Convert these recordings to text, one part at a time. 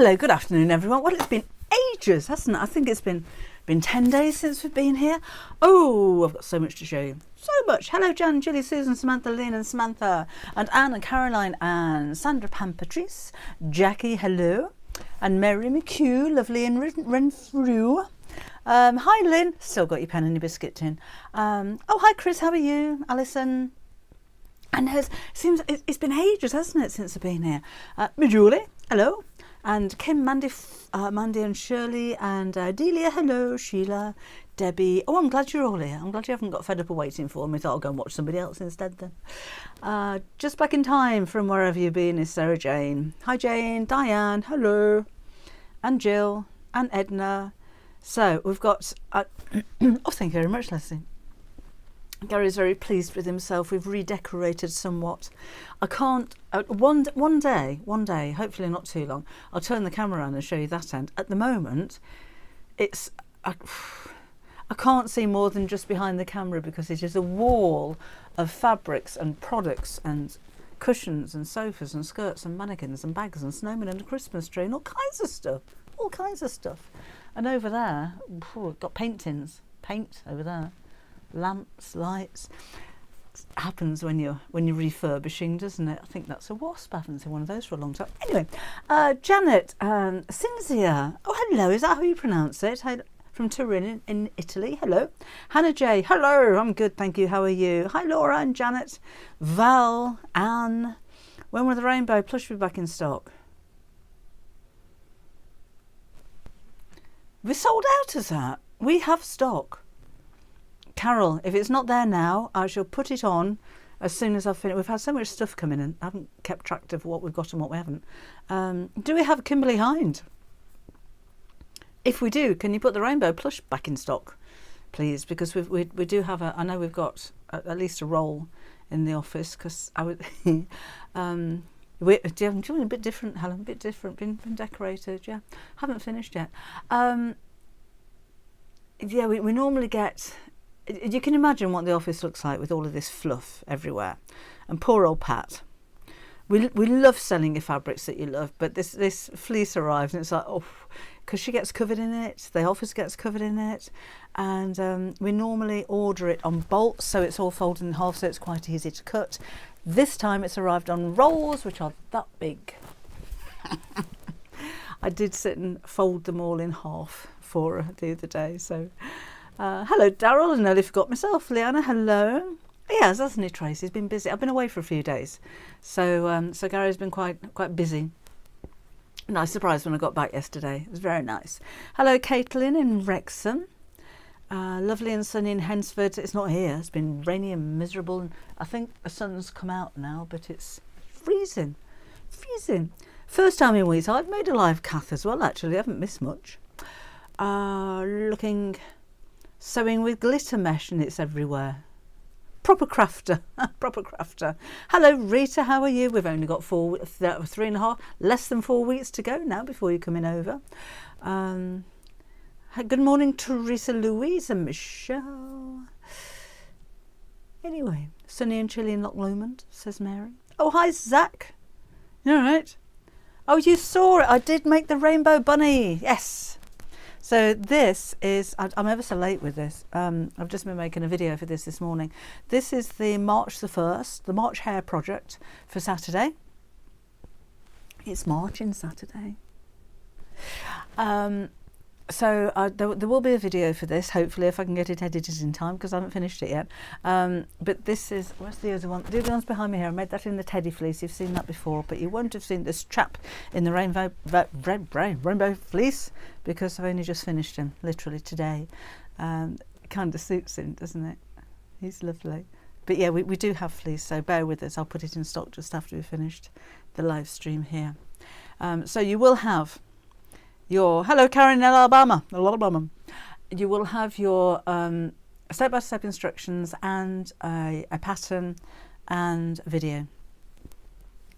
Hello, good afternoon, everyone. Well, it's been ages, hasn't it? I think it's been 10 days since we've been here. Oh, I've got so much to show you. So much. Hello, Jan, Julie, Susan, Samantha, Lynn and Samantha, and Anne and Caroline and Sandra, Pam, Patrice, Jackie, hello, and Mary McHugh, lovely and Renfrew. Hi, Lynn. Still got your pen and your biscuit tin. Oh, hi, Chris. How are you? Alison. And it's been ages, hasn't it, since I've been here. Julie, hello. And Kim, Mandy and Shirley and Delia, hello. Sheila, Debbie. Oh, I'm glad you're all here. I'm glad you haven't got fed up of waiting for me. Thought I'll go and watch somebody else instead then. Just back in time from wherever you've been is Sarah Jane. Hi, Jane. Diane, hello. And Jill and Edna. So we've got... oh, thank you very much, Leslie. Gary's very pleased with himself. We've redecorated somewhat. I can't... one day, hopefully not too long, I'll turn the camera on and show you that end. At the moment, it's... I can't see more than just behind the camera because it is a wall of fabrics and products and cushions and sofas and skirts and mannequins and bags and snowmen and a Christmas tree and all kinds of stuff. All kinds of stuff. And over there, got paint tins. Paint over there. Lamps, lights. It happens when you're refurbishing, doesn't it? I think that's a wasp. I haven't seen one of those for a long time. Anyway, Janet, Cinzia. Oh, hello. Is that how you pronounce it? From Turin in Italy. Hello. Hannah J. Hello. I'm good, thank you. How are you? Hi, Laura and Janet. Val, Anne. When will the rainbow plush be back in stock? We're sold out of that. We have stock. Carol, if it's not there now, I shall put it on as soon as I've finished. We've had so much stuff coming in. I haven't kept track of what we've got and what we haven't. Do we have Kimberly Hind? If we do, can you put the rainbow plush back in stock, please? Because we do have I know we've got at least a roll in the office because I would... we're doing a bit different, Helen, a bit different. Been decorated, yeah. Haven't finished yet. Yeah, we normally get... You can imagine what the office looks like with all of this fluff everywhere. And poor old Pat. We love selling your fabrics that you love, but this fleece arrives and it's like, oh, because she gets covered in it, the office gets covered in it, and we normally order it on bolts, so it's all folded in half, so it's quite easy to cut. This time it's arrived on rolls, which are that big. I did sit and fold them all in half for her the other day, so... hello, Daryl. I nearly forgot myself. Leanna, hello. Yes, hasn't he, Tracy? He's been busy. I've been away for a few days, so Gary's been quite busy. Nice surprise when I got back yesterday. It was very nice. Hello, Caitlin in Wrexham. Lovely and sunny in Hensford. It's not here. It's been rainy and miserable. And I think the sun's come out now, but it's freezing. Freezing. First time in weeks. I've made a live cath as well, actually. I haven't missed much. Looking... Sewing with glitter mesh and it's everywhere. Proper crafter. Proper crafter. Hello, Rita. How are you? We've only got 3.5, less than 4 weeks to go now before you're coming over. Good morning, Teresa, Louise and Michelle. Anyway, sunny and chilly in Loch Lomond, says Mary. Oh, hi, Zach. You all right? Oh, you saw it. I did make the rainbow bunny. Yes. So this is, I'm ever so late with this. I've just been making a video for this morning. This is the March the 1st, the March hair project for Saturday. It's March in Saturday. So there will be a video for this, hopefully, if I can get it edited in time, because I haven't finished it yet. But this is, where's the other one? The other one's behind me here. I made that in the teddy fleece. You've seen that before, but you won't have seen this chap in the rainbow fleece, because I've only just finished him, literally today. Kind of suits him, doesn't it? He's lovely. But yeah, we do have fleece, so bear with us. I'll put it in stock just after we've finished the live stream here. So you will have your, hello Karen in Alabama. You will have your step-by-step instructions and a pattern and a video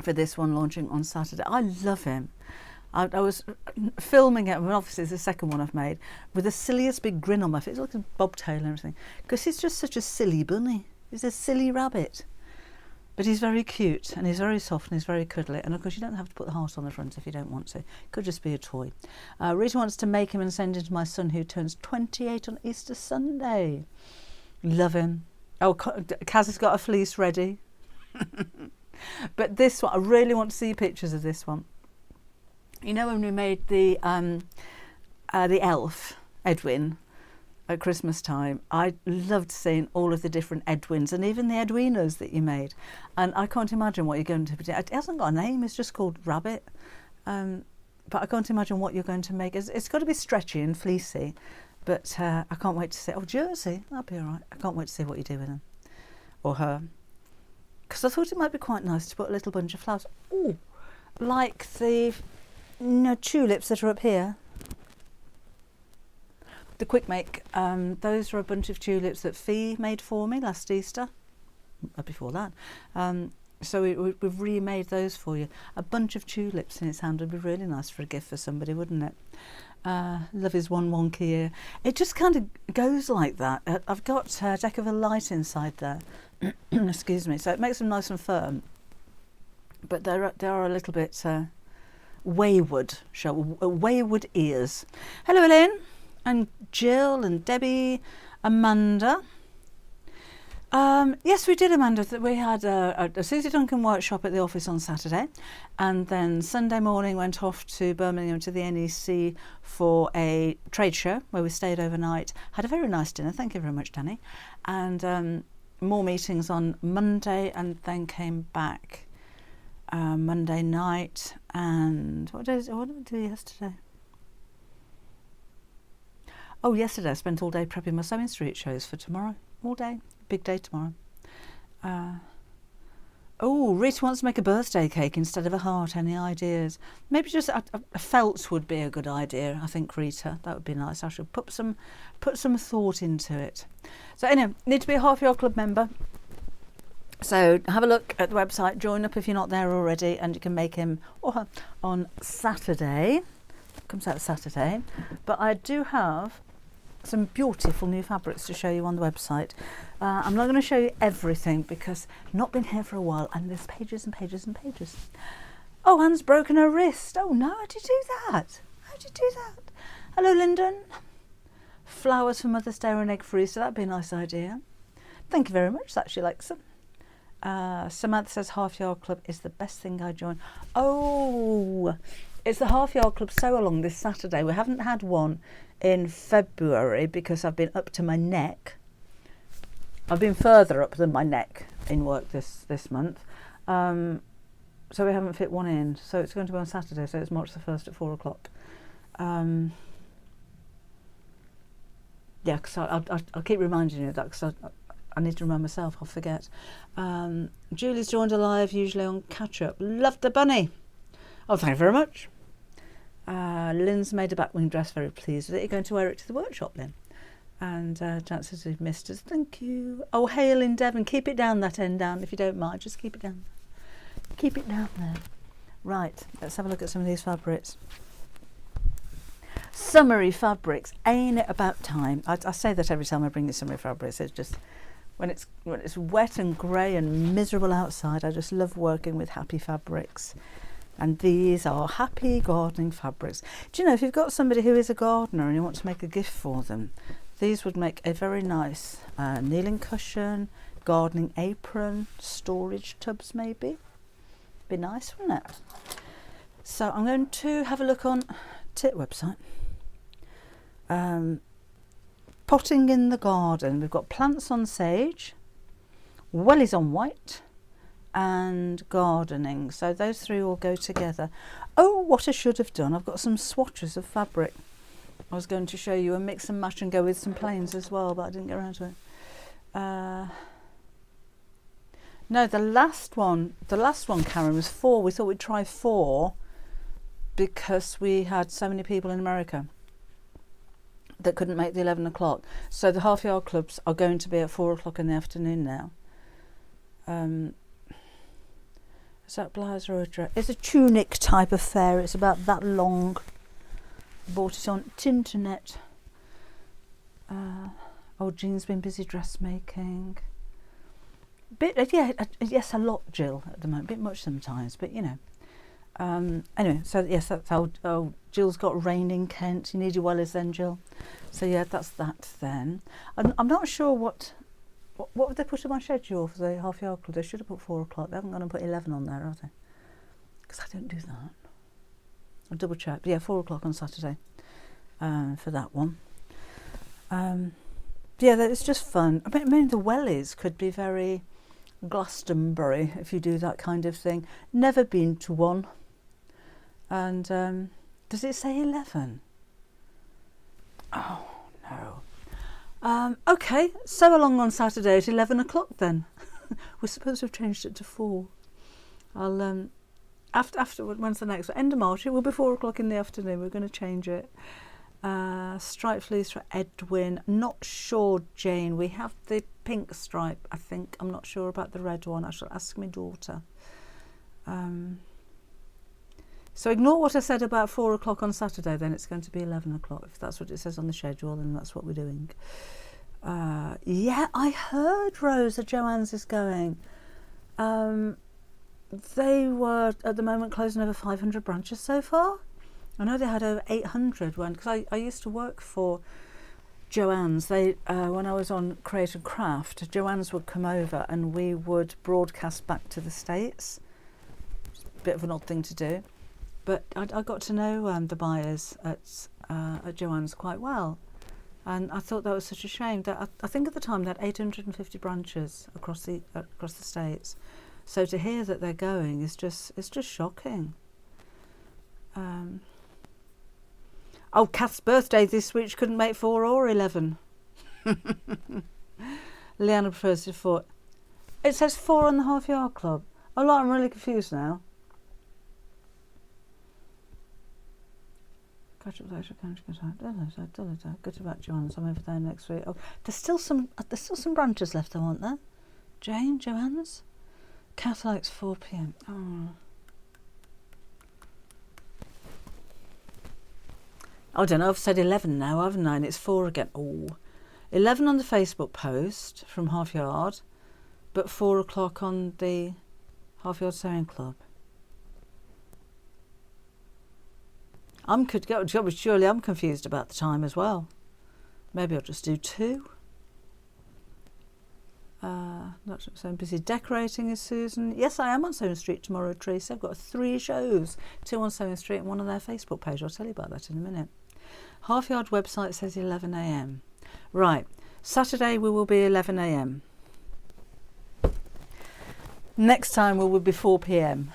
for this one launching on Saturday. I love him. I was filming it, obviously it's the second one I've made, with the silliest big grin on my face. It looks like bobtail and everything, because he's just such a silly bunny. He's a silly rabbit. But he's very cute and he's very soft and he's very cuddly. And of course, you don't have to put the heart on the front if you don't want to. It could just be a toy. Rita wants to make him and send him to my son who turns 28 on Easter Sunday. Love him. Oh, Kaz has got a fleece ready. But this one, I really want to see pictures of this one. You know when we made the elf, Edwin, at Christmas time, I loved seeing all of the different Edwins and even the Edwinas that you made. And I can't imagine what you're going to do. It hasn't got a name, it's just called Rabbit. But I can't imagine what you're going to make. It's got to be stretchy and fleecy. But I can't wait to see. Oh, Jersey, that'll be all right. I can't wait to see what you do with him or her. Because I thought it might be quite nice to put a little bunch of flowers. Oh, like the tulips that are up here. The Quick Make. Those are a bunch of tulips that Fee made for me last Easter. Before that. So we've remade those for you. A bunch of tulips in its hand would be really nice for a gift for somebody, wouldn't it? Love is one wonky ear. It just kind of goes like that. I've got a deck of a light inside there. Excuse me. So it makes them nice and firm. But they are a little bit wayward. Wayward ears. Hello, Elaine. And Jill and Debbie, Amanda. Yes, we did, Amanda. We had a Susie Duncan workshop at the office on Saturday, and then Sunday morning went off to Birmingham to the NEC for a trade show where we stayed overnight. Had a very nice dinner. Thank you very much, Danny. And more meetings on Monday, and then came back Monday night. And what did we do yesterday? Oh, yesterday I spent all day prepping my Sewing Street shows for tomorrow. All day. Big day tomorrow. Oh, Rita wants to make a birthday cake instead of a heart. Any ideas? Maybe just a felt would be a good idea, I think, Rita. That would be nice. I should put some thought into it. So anyway, need to be a Half Yard Club member. So have a look at the website. Join up if you're not there already, and you can make him or her on Saturday. It comes out Saturday. But I do have some beautiful new fabrics to show you on the website. I'm not going to show you everything because I've not been here for a while and there's pages and pages and pages. Oh, Anne's broken her wrist. Oh no, how did you do that? How did you do that? Hello, Lyndon. Flowers for Mother's Day or an egg freezer. That'd be a nice idea. Thank you very much. That she likes them. Samantha says Half Yard Club is the best thing I join. Oh, it's the Half Yard Club sew-along this Saturday. We haven't had one in February because I've been up to my neck. I've been further up than my neck in work this month. So we haven't fit one in. So it's going to be on Saturday, so it's March the 1st at 4 o'clock. Yeah, because I'll keep reminding you of that because I need to remind myself, I'll forget. Julie's joined a live, usually on catch-up. Love the bunny. Oh, thank you very much. Lynn's made a backwing dress, very pleased with it. You're going to wear it to the workshop, Lynn. And Jack says we've missed us. Thank you. Oh, hail in Devon. Keep it down, that end down, if you don't mind. Just keep it down. Keep it down there. Right, let's have a look at some of these fabrics. Summery fabrics. Ain't it about time? I say that every time I bring you summery fabrics. It's just when it's wet and grey and miserable outside, I just love working with happy fabrics. And these are happy gardening fabrics. Do you know, if you've got somebody who is a gardener and you want to make a gift for them, these would make a very nice kneeling cushion, gardening apron, storage tubs maybe. Be nice, wouldn't it? So I'm going to have a look on Tit website. Potting in the garden. We've got plants on sage, wellies on white, and gardening. So those three all go together. Oh, what I should have done. I've got some swatches of fabric. I was going to show you a mix and match and go with some plains as well, but I didn't get around to it. No, the last one, Karen, was 4. We thought we'd try 4 because we had so many people in America that couldn't make the 11 o'clock. So the Half Yard Clubs are going to be at 4 o'clock in the afternoon now. Is that blouse or a dress? It's a tunic type affair. It's about that long. Bought it on Tinternet. Oh, Jean's been busy dressmaking. Yes, a lot, Jill, at the moment. A bit much sometimes, but you know. Anyway, so yes, that's how. Oh, Jill's got rain in Kent. You need your wellies then, Jill. So yeah, that's that then. I'm not sure what would they put in my schedule for the half yard club. They should have put 4 o'clock. They haven't gone and put 11 on there, have they? Because I don't do that. I'll double check. But yeah, 4 o'clock on Saturday for that one. Yeah, it's just fun. I mean, the wellies could be very Glastonbury if you do that kind of thing. Never been to one. And does it say 11? Oh no. Okay, so along on Saturday at 11 o'clock then. We're supposed to have changed it to 4. I'll after when's the next one? End of March. It will be 4 o'clock in the afternoon. We're going to change it. Stripe fleece for Edwin. Not sure, Jane. We have the pink stripe, I think. I'm not sure about the red one. I shall ask my daughter. So ignore what I said about 4 o'clock on Saturday. Then it's going to be 11 o'clock. If that's what it says on the schedule, then that's what we're doing. Yeah, I heard Rosa Joanne's is going. They were at the moment closing over 500 branches so far. I know they had over 800 because I used to work for Joanne's. They when I was on Create and Craft, Joanne's would come over and we would broadcast back to the States. It's a bit of an odd thing to do, but I got to know the buyers at Joanne's quite well, and I thought that was such a shame that I think at the time they had 850 branches across the States. So to hear that they're going is just shocking. Oh, Kath's birthday this week. She couldn't make 4 or 11. Leanna prefers to 4. It says 4 on the half yard club. Oh, look, I'm really confused now. Catch up later. Good about Joanne's. I'm over there next week. Oh, there's still some branches left, though, aren't there? Jane, Joanne's. Kath likes 4 p.m. Oh. I don't know, I've said 11 now, haven't I? And it's 4 again. Oh, 11 on the Facebook post from Half Yard, but 4 o'clock on the Half Yard Sewing Club. Surely I'm confused about the time as well. Maybe I'll just do 2. Not so busy decorating, is Susan. Yes, I am on Sewing Street tomorrow, Tracy. I've got 3 shows, 2 on Sewing Street and 1 on their Facebook page. I'll tell you about that in a minute. Half Yard website says 11 a.m. Right, Saturday we will be 11 a.m. Next time we will be 4 p.m.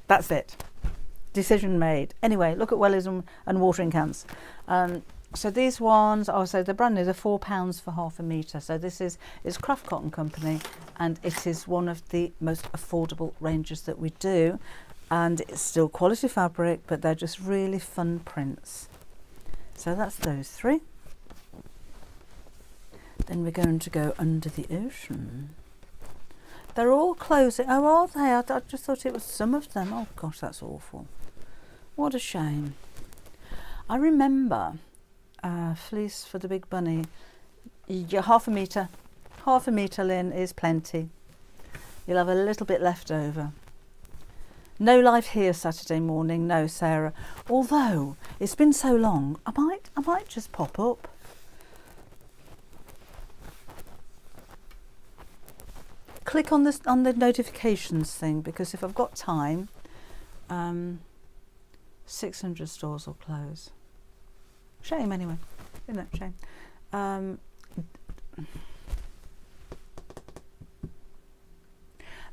That's it. Decision made. Anyway, look at wellies and watering cans. So these ones, so they're brand new. They're £4 for half a metre. So this is Craft Cotton Company, and it is one of the most affordable ranges that we do. And it's still quality fabric, but they're just really fun prints. So that's those 3. Then we're going to go under the ocean. They're all closing. Oh, are they? I just thought it was some of them. Oh gosh, that's awful. What a shame. I remember fleece for the big bunny. Half a metre, Lynn, is plenty. You'll have a little bit left over. No live here Saturday morning, no, Sarah. Although it's been so long, I might just pop up. Click on this on the notifications thing, because if I've got time, 600 stores will close. Shame anyway, isn't it? Shame.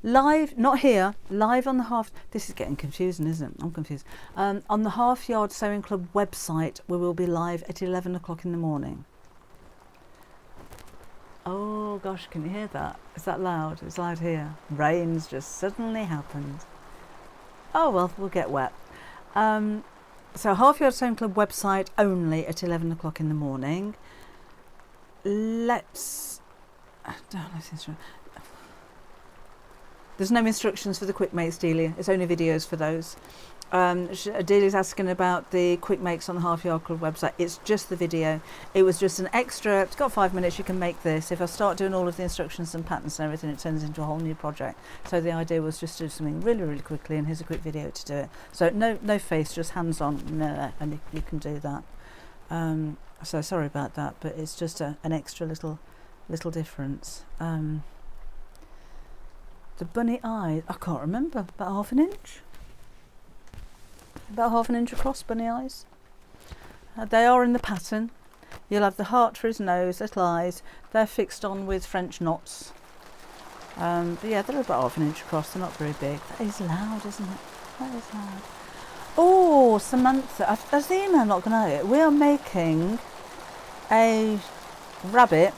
Live, not here, live on the half, this is getting confusing, isn't it? I'm confused. On the Half Yard Sewing Club website, we will be live at 11 o'clock in the morning. Oh gosh, can you hear that? Is that loud? It's loud here. Rain's just suddenly happened. Oh well, we'll get wet. So Half Yard Sewing Club website only at 11 o'clock in the morning. There's no instructions for the quick mates, Delia. It's only videos for those. Adelia's asking about the quick makes on the Half Yard Club website. It's just the video. It was just an extra. It's got 5 minutes. You can make this. If I start doing all of the instructions and patterns and everything, it turns into a whole new project. So the idea was just to do something really, really quickly, and here's a quick video to do it. So no face, just hands on, and you can do that. So sorry about that, but it's just an extra little difference. The bunny eyes, I can't remember, about half an inch. About half an inch across, bunny eyes. They are in the pattern. You'll have the heart for his nose, little eyes. They're fixed on with French knots. But yeah, they're about half an inch across. They're not very big. That is loud, isn't it? That is loud. Oh, Samantha, has the email not gone out? We are making a rabbit,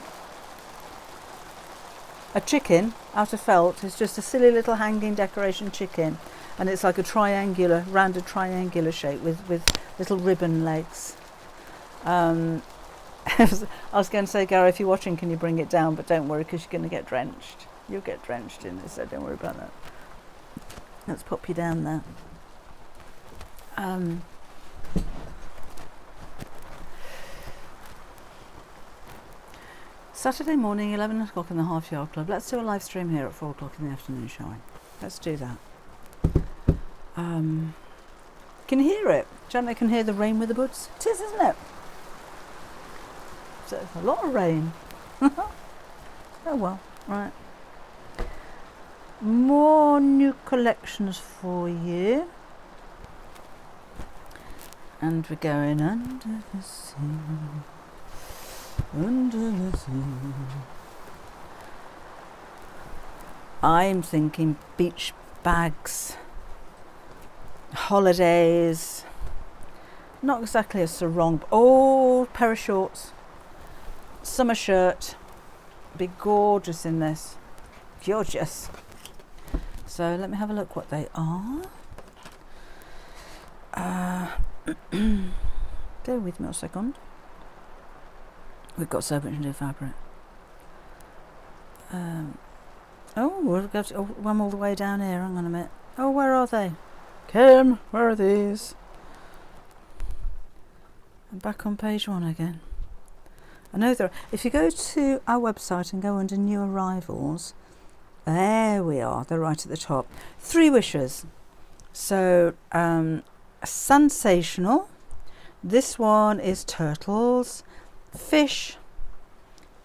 a chicken out of felt. It's just a silly little hanging decoration chicken. And it's like a rounded triangular shape with little ribbon legs. I was going to say, Gary, if you're watching, can you bring it down? But don't worry, because you're going to get drenched. You'll get drenched in this, so don't worry about that. Let's pop you down there. Saturday morning, 11 o'clock in the Half Yard Club. Let's do a live stream here at 4 o'clock in the afternoon, shall we? Let's do that. Can you hear it? Gently can hear the rain with the buds. It is, isn't it? So it's a lot of rain. Oh well, right. More new collections for you. And we're going under the sea. Under the sea. I'm thinking beach bags. Holidays, not exactly a sarong, but oh, pair of shorts, summer shirt, be gorgeous in this, gorgeous. So let me have a look what they are. Bear with me a second. We've got so much new fabric. We'll go to one all the way down here. Hang on a minute. Oh, where are they? Kim, where are these? I'm back on page 1 again. I know there. If you go to our website and go under new arrivals, there we are. They're right at the top. 3 wishes. So sensational. This one is turtles, fish,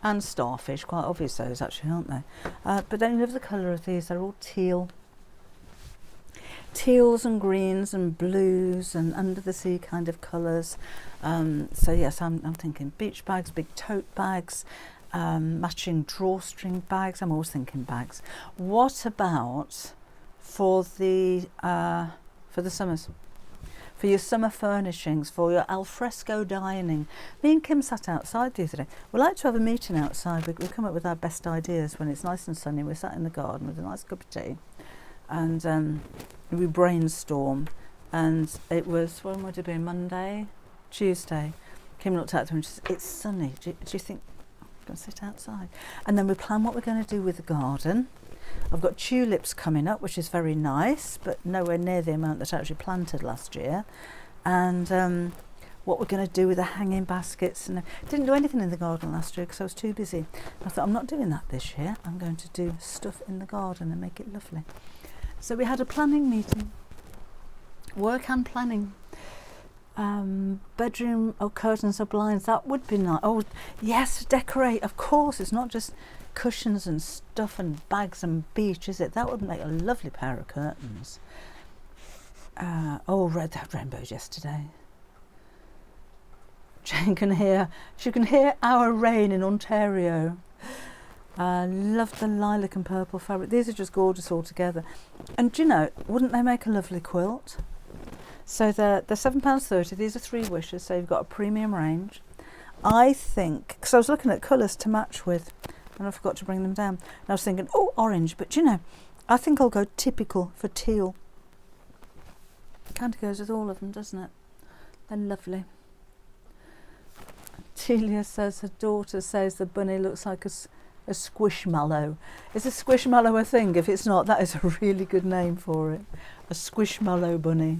and starfish. Quite obvious those actually, aren't they? But don't you love the colour of these? They're all teal. Teals and greens and blues and under the sea kind of colours. So yes, I'm thinking beach bags, big tote bags, matching drawstring bags. I'm always thinking bags. What about for the summers? For your summer furnishings, for your alfresco dining. Me and Kim sat outside the other day. We like to have a meeting outside. We come up with our best ideas when it's nice and sunny. We sat in the garden with a nice cup of tea. And we brainstormed, and it was, when would it be, Monday, Tuesday. Kim looked out there and she said, it's sunny, do you think I'm going to sit outside? And then we plan what we're going to do with the garden. I've got tulips coming up, which is very nice, but nowhere near the amount that I actually planted last year. And what we're going to do with the hanging baskets. And didn't do anything in the garden last year because I was too busy. I thought, I'm not doing that this year. I'm going to do stuff in the garden and make it lovely. So we had a planning meeting, work and planning. Bedroom or curtains or blinds, that would be nice. Oh yes, decorate, of course. It's not just cushions and stuff and bags and beach, is it? That would make a lovely pair of curtains. Read that rainbows yesterday. Jane can hear, she can hear our rain in Ontario. Love the lilac and purple fabric. These are just gorgeous altogether. And do you know, wouldn't they make a lovely quilt? So they're £7.30. These are 3 wishes, so you've got a premium range. I think, because I was looking at colours to match with, and I forgot to bring them down. And I was thinking, oh, orange, but do you know, I think I'll go typical for teal. Kind of goes with all of them, doesn't it? They're lovely. Telia says her daughter says the bunny looks like a squishmallow. Is a squishmallow a thing? If it's not, that is a really good name for it. A squishmallow bunny.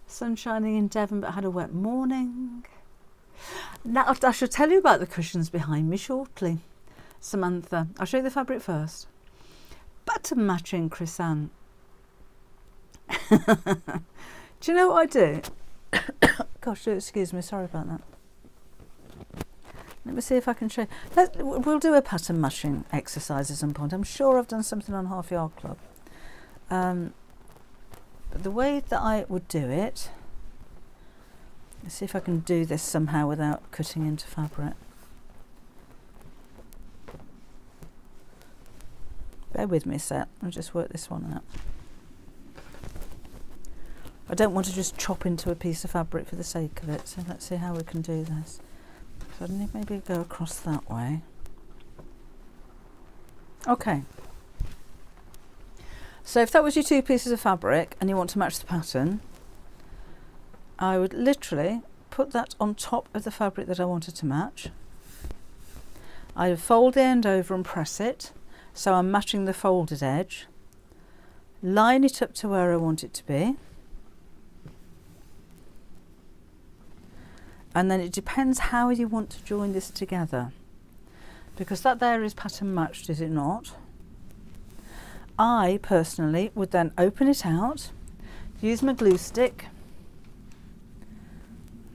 Sun shining in Devon, but had a wet morning. Now I shall tell you about the cushions behind me shortly. Samantha, I'll show you the fabric first. Button matching, Chris-Anne. Do you know what I do? Gosh, excuse me, sorry about that. Let me see if I can show you. We'll do a pattern matching exercise at some point. I'm sure I've done something on Half Yard Club. But the way that I would do it, let's see if I can do this somehow without cutting into fabric. Bear with me a sec, I'll just work this one out. I don't want to just chop into a piece of fabric for the sake of it, so let's see how we can do this. So I need maybe go across that way. Okay. So if that was your two pieces of fabric and you want to match the pattern, I would literally put that on top of the fabric that I wanted to match. I would fold the end over and press it, so I'm matching the folded edge. Line it up to where I want it to be. And then it depends how you want to join this together, because that there is pattern matched, is it not? I personally would then open it out, use my glue stick,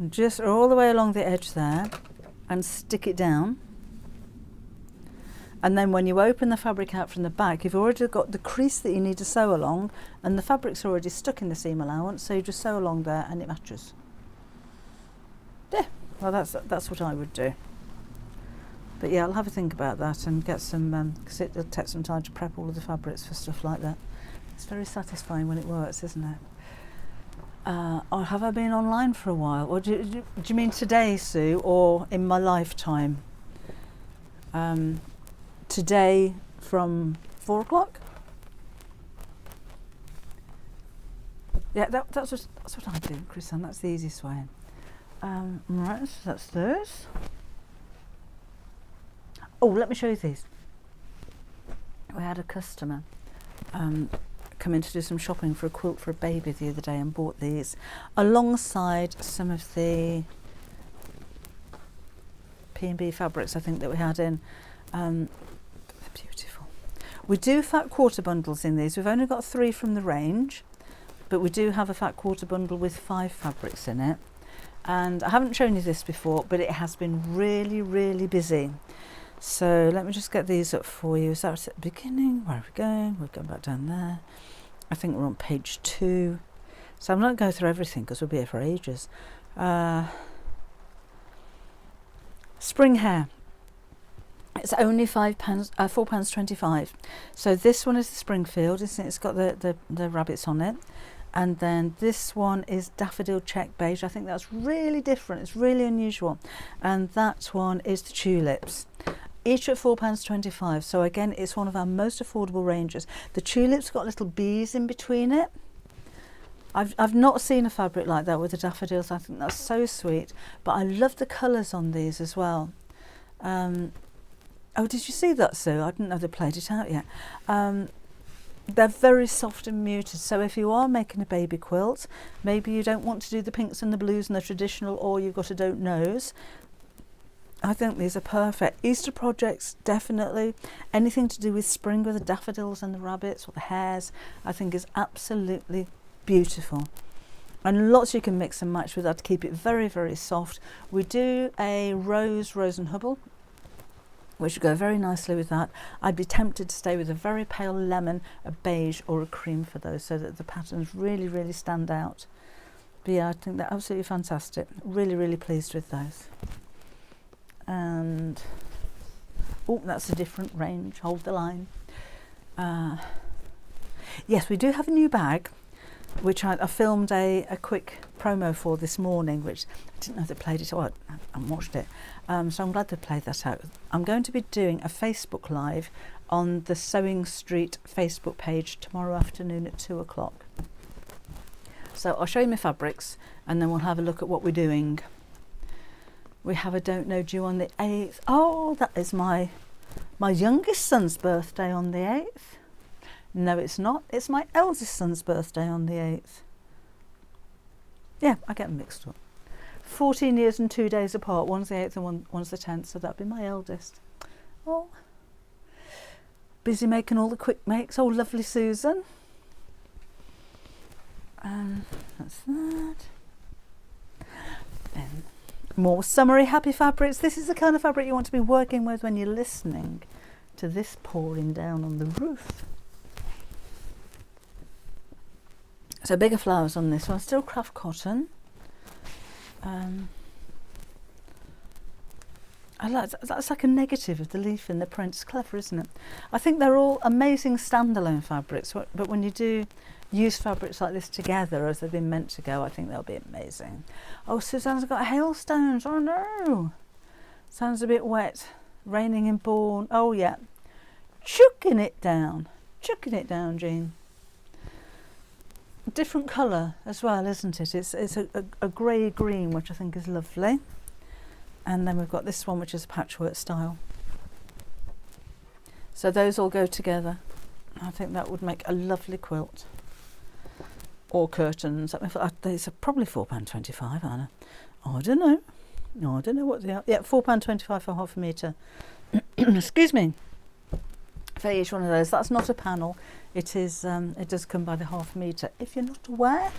just all the way along the edge there, and stick it down. And then when you open the fabric out from the back, you've already got the crease that you need to sew along, and the fabric's already stuck in the seam allowance, so you just sew along there and it matches. Yeah, well that's what I would do. But yeah, I'll have a think about that and get some, because it'll take some time to prep all of the fabrics for stuff like that. It's very satisfying when it works, isn't it? Or have I been online for a while? Or do you mean today, Sue, or in my lifetime? Today from 4 o'clock? Yeah, that's what I do, Chris-Anne, that's the easiest way. Right, so that's those. Oh, let me show you these. We had a customer come in to do some shopping for a quilt for a baby the other day and bought these alongside some of the P&B fabrics I think that we had in. They're beautiful. We do fat quarter bundles in these. We've only got 3 from the range, but we do have a fat quarter bundle with 5 fabrics in it. And I haven't shown you this before, but it has been really, really busy. So let me just get these up for you. So that's at the beginning. Where are we going? We're going back down there. I think we're on page 2. So I'm not going through everything because we'll be here for ages. Spring hair. It's only £4.25. So this one is the Springfield, isn't it? It's got the rabbits on it. And then this one is daffodil check beige. I think that's really different. It's really unusual. And that one is the tulips. Each at £4.25. So again, it's one of our most affordable ranges. The tulips got little bees in between it. I've not seen a fabric like that with the daffodils. I think that's so sweet. But I love the colours on these as well. Oh, did you see that, Sue? I didn't know they played it out yet. They're very soft and muted, so if you are making a baby quilt, maybe you don't want to do the pinks and the blues and the traditional, or you've got a don't knows, I think these are perfect. Easter projects, definitely. Anything to do with spring with the daffodils and the rabbits or the hares, I think is absolutely beautiful. And lots you can mix and match with that to keep it very, very soft. We do a rose and hubble, which would go very nicely with that. I'd be tempted to stay with a very pale lemon, a beige or a cream for those, so that the patterns really, really stand out. But yeah, I think they're absolutely fantastic. Really, really pleased with those. And, oh, that's a different range, hold the line. Yes, we do have a new bag, which I filmed a quick promo for this morning, which I didn't know they played it. Oh, I watched it. So I'm glad they played that out. I'm going to be doing a Facebook Live on the Sewing Street Facebook page tomorrow afternoon at 2 o'clock. So I'll show you my fabrics and then we'll have a look at what we're doing. We have a don't know due on the 8th. Oh, that is my youngest son's birthday on the 8th. No, it's not. It's my eldest son's birthday on the 8th. Yeah, I get them mixed up. 14 years and 2 days apart. One's the 8th and one's the 10th, so that'd be my eldest. Oh, busy making all the quick makes. Oh, lovely Susan. That's that. Then more summery happy fabrics. This is the kind of fabric you want to be working with when you're listening to this pouring down on the roof. So bigger flowers on this one, still craft cotton. I like that's like a negative of the leaf in the print. It's clever, isn't it? I think they're all amazing standalone fabrics, but when you do use fabrics like this together as they've been meant to go, I think they'll be amazing. Oh, Suzanne's got hailstones. Oh no, sounds a bit wet. Raining in Bourne. Oh yeah, chucking it down, Jean. Different colour as well, isn't it? It's a grey green, which I think is lovely. And then we've got this one, which is a patchwork style. So those all go together. I think that would make a lovely quilt. Or curtains. These are probably £4.25, Anna. I don't know. No, I don't know what they are. Yeah, £4.25 for half a metre. Excuse me. For each one of those. That's not a panel. It is. It does come by the half metre. If you're not aware,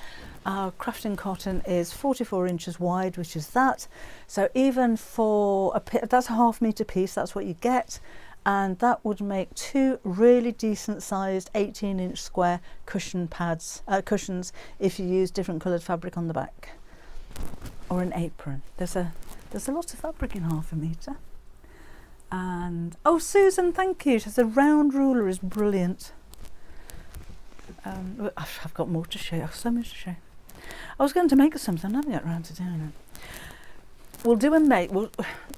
our crafting cotton is 44 inches wide, which is that. So even for that's a half metre piece. That's what you get, and that would make two really decent sized 18-inch square cushion pads, cushions, if you use different coloured fabric on the back, or an apron. There's a lot of fabric in half a metre. And oh, Susan, thank you. The round ruler is brilliant. I've got more to show you. I've so much to show you. I was going to make something. I haven't got around to doing it. We'll do a make.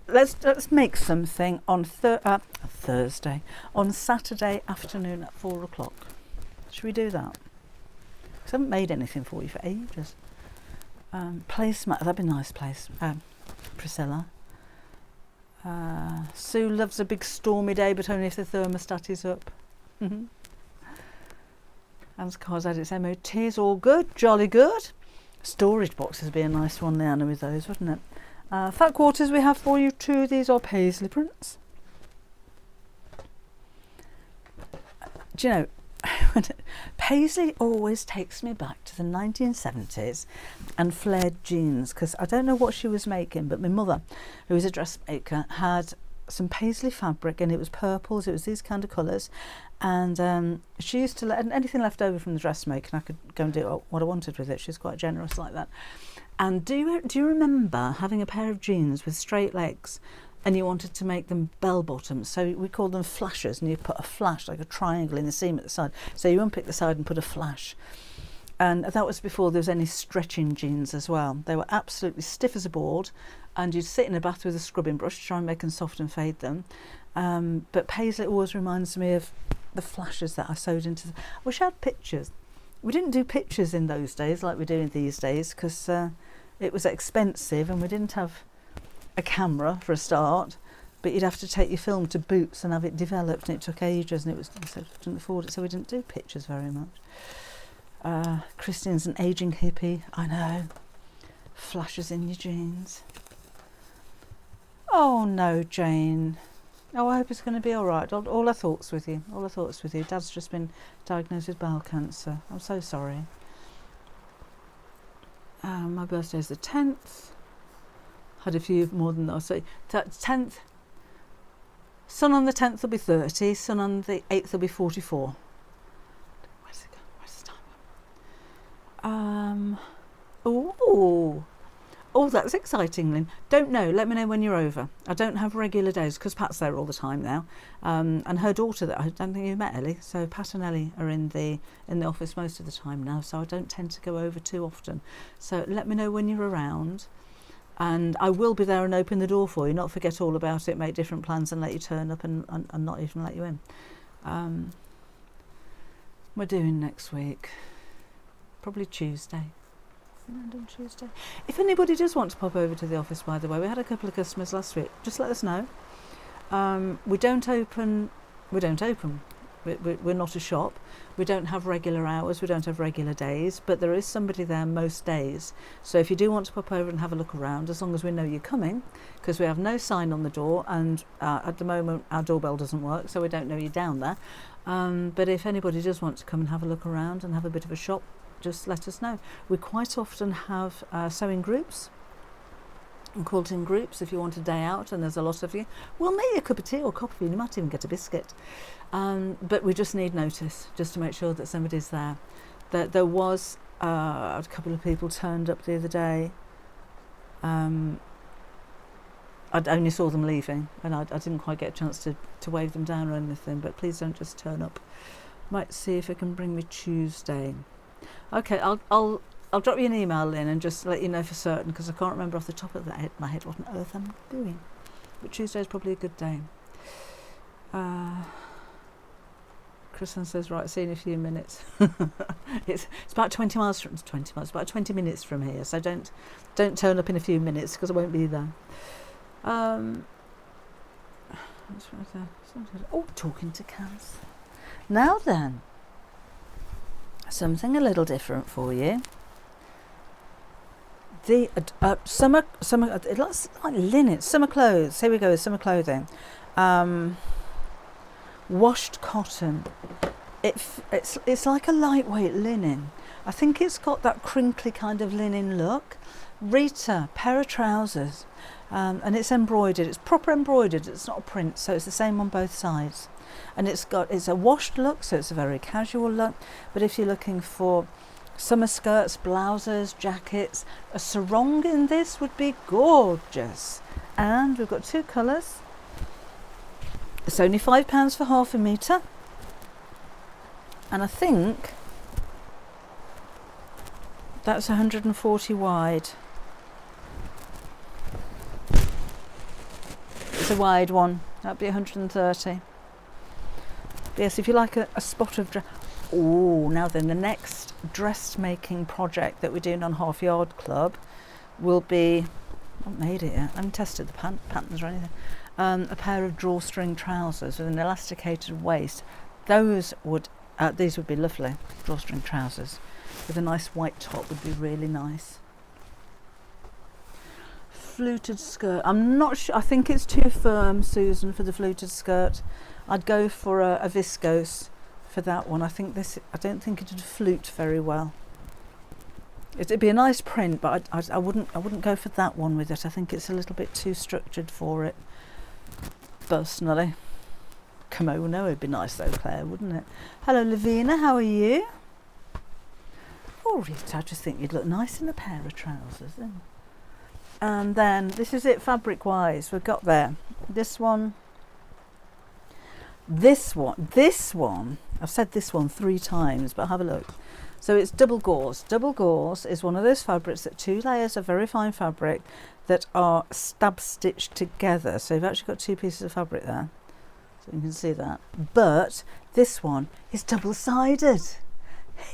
Let's make something on Thursday, on Saturday afternoon at 4 o'clock. Should we do that? Because I haven't made anything for you for ages. Placemat. That'd be a nice place. Priscilla. Sue loves a big stormy day, but only if the thermostat is up. Anne's car's had its MOTs, all good, jolly good. Storage boxes would be a nice one, Anna, with those, wouldn't it? Fat quarters we have for you too. These are Paisley prints. Do you know, Paisley always takes me back to the 1970s and flared jeans, because I don't know what she was making, but my mother, who was a dressmaker, had some Paisley fabric, and it was purples, it was these kind of colours, and she used to let anything left over from the dressmaker, and I could go and do what I wanted with it. She's quite generous like that. And do you remember having a pair of jeans with straight legs, and you wanted to make them bell bottoms? So we called them flashers, and you put a flash, like a triangle, in the seam at the side. So you unpick the side and put a flash. And that was before there was any stretching jeans as well. They were absolutely stiff as a board, and you'd sit in a bath with a scrubbing brush to try and make them soft and fade them. But Paisley always reminds me of the flashes that I sewed into. I wish I had pictures. We didn't do pictures in those days like we do in these days, because it was expensive, and we didn't have a camera for a start, but you'd have to take your film to Boots and have it developed, and it took ages, and so couldn't afford it, so we didn't do pictures very much. Christine's an ageing hippie, I know. Flashes in your jeans. Oh no, Jane. Oh, I hope it's going to be all right. All our thoughts with you. All our thoughts with you. Dad's just been diagnosed with bowel cancer. I'm so sorry. My birthday's the 10th. Had a few more than that. So 10th. Son on the 10th will be 30. Son on the 8th will be 44. Where's it going? Where's the time? Oh, that's exciting, Lynn. Don't know. Let me know when you're over. I don't have regular days because Pat's there all the time now, and her daughter. That I don't think you met Ellie. So Pat and Ellie are in the office most of the time now. So I don't tend to go over too often. So let me know when you're around, and I will be there and open the door for you. Not forget all about it. Make different plans and let you turn up and not even let you in. We're doing next week, probably Tuesday. On Tuesday. If anybody does want to pop over to the office, by the way, we had a couple of customers last week. Just let us know. We don't open. We We're not a shop. We don't have regular hours, we don't have regular days, but there is somebody there most days. So if you do want to pop over and have a look around, as long as we know you're coming, because we have no sign on the door, and at the moment our doorbell doesn't work, so we don't know you're down there. But if anybody does want to come and have a look around and have a bit of a shop, just let us know. We quite often have sewing groups and quilting groups. If you want a day out and there's a lot of you, we'll make you a cup of tea or coffee, and you might even get a biscuit. But we just need notice, just to make sure that somebody's there. There was a couple of people turned up the other day. I only saw them leaving, and I didn't quite get a chance to wave them down or anything, but please don't just turn up. Might see if it can bring me Tuesday. Okay, I'll drop you an email, Lynn, and just let you know for certain, because I can't remember off the top of my head what on earth I'm doing. But Tuesday's probably a good day. Kristen says, right, see you in a few minutes. it's about 20 about 20 minutes from here, so don't turn up in a few minutes, because I won't be there. Oh, talking to cans. Now then, something a little different for you. The summer, it looks like linen, summer clothes. Here we go, summer clothing. Washed cotton. It's like a lightweight linen. I think it's got that crinkly kind of linen look. Rita, pair of trousers, and it's embroidered. It's proper embroidered. It's not a print, so it's the same on both sides. And it's a washed look, so it's a very casual look. But if you're looking for summer skirts, blouses, jackets, a sarong in this would be gorgeous. And we've got two colours. It's only £5 for half a metre, and I think that's 140 wide. It's a wide one. That'd be 130. But yes, if you like a spot of dress. Oh, now then, the next dressmaking project that we're doing on Half Yard Club will be, I haven't made it yet, I haven't tested the patterns or anything, a pair of drawstring trousers with an elasticated waist. These would be lovely, drawstring trousers with a nice white top would be really nice. Fluted skirt, I'm not sure, I think it's too firm, Susan, for the fluted skirt. I'd go for a viscose for that one. I don't think it would flute very well. It'd be a nice print, but I wouldn't go for that one with it. I think it's a little bit too structured for it, personally. Kimono would be nice though, Claire, wouldn't it? Hello, Lavina, how are you? Oh, Rita, I just think you'd look nice in a pair of trousers. And then, this is it fabric-wise. We've got there. This one. I've said this one 3 times, but have a look. So it's double gauze. Double gauze is one of those fabrics that 2 layers of very fine fabric that are stab stitched together. So you've actually got 2 pieces of fabric there. So you can see that. But this one is double-sided.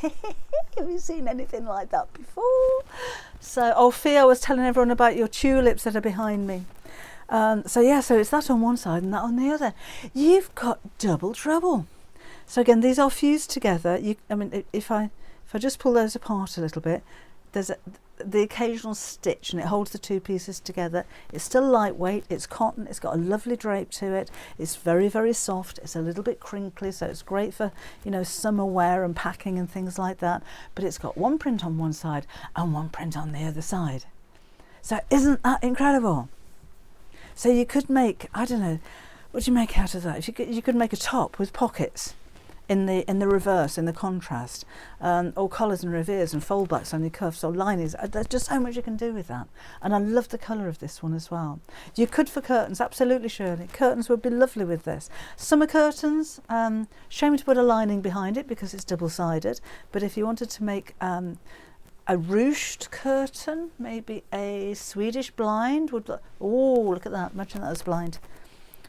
Have you seen anything like that before? So, Theo was telling everyone about your tulips that are behind me. So it's that on one side and that on the other. You've got double trouble. So again, these are fused together. If I just pull those apart a little bit, there's the occasional stitch, and it holds the 2 pieces together. It's still lightweight. It's cotton. It's got a lovely drape to it. It's very, very soft. It's a little bit crinkly, so it's great for summer wear and packing and things like that. But it's got one print on one side and one print on the other side. So isn't that incredible? So you could make, I don't know, what do you make out of that? If you could make a top with pockets in the reverse, in the contrast, or collars and revers and foldbacks on your cuffs or linings. There's just so much you can do with that. And I love the colour of this one as well. You could for curtains, absolutely, Shirley. Curtains would be lovely with this. Summer curtains, shame to put a lining behind it because it's double-sided. But if you wanted to make a ruched curtain, maybe a Swedish blind would look, oh, look at that, imagine that as blind.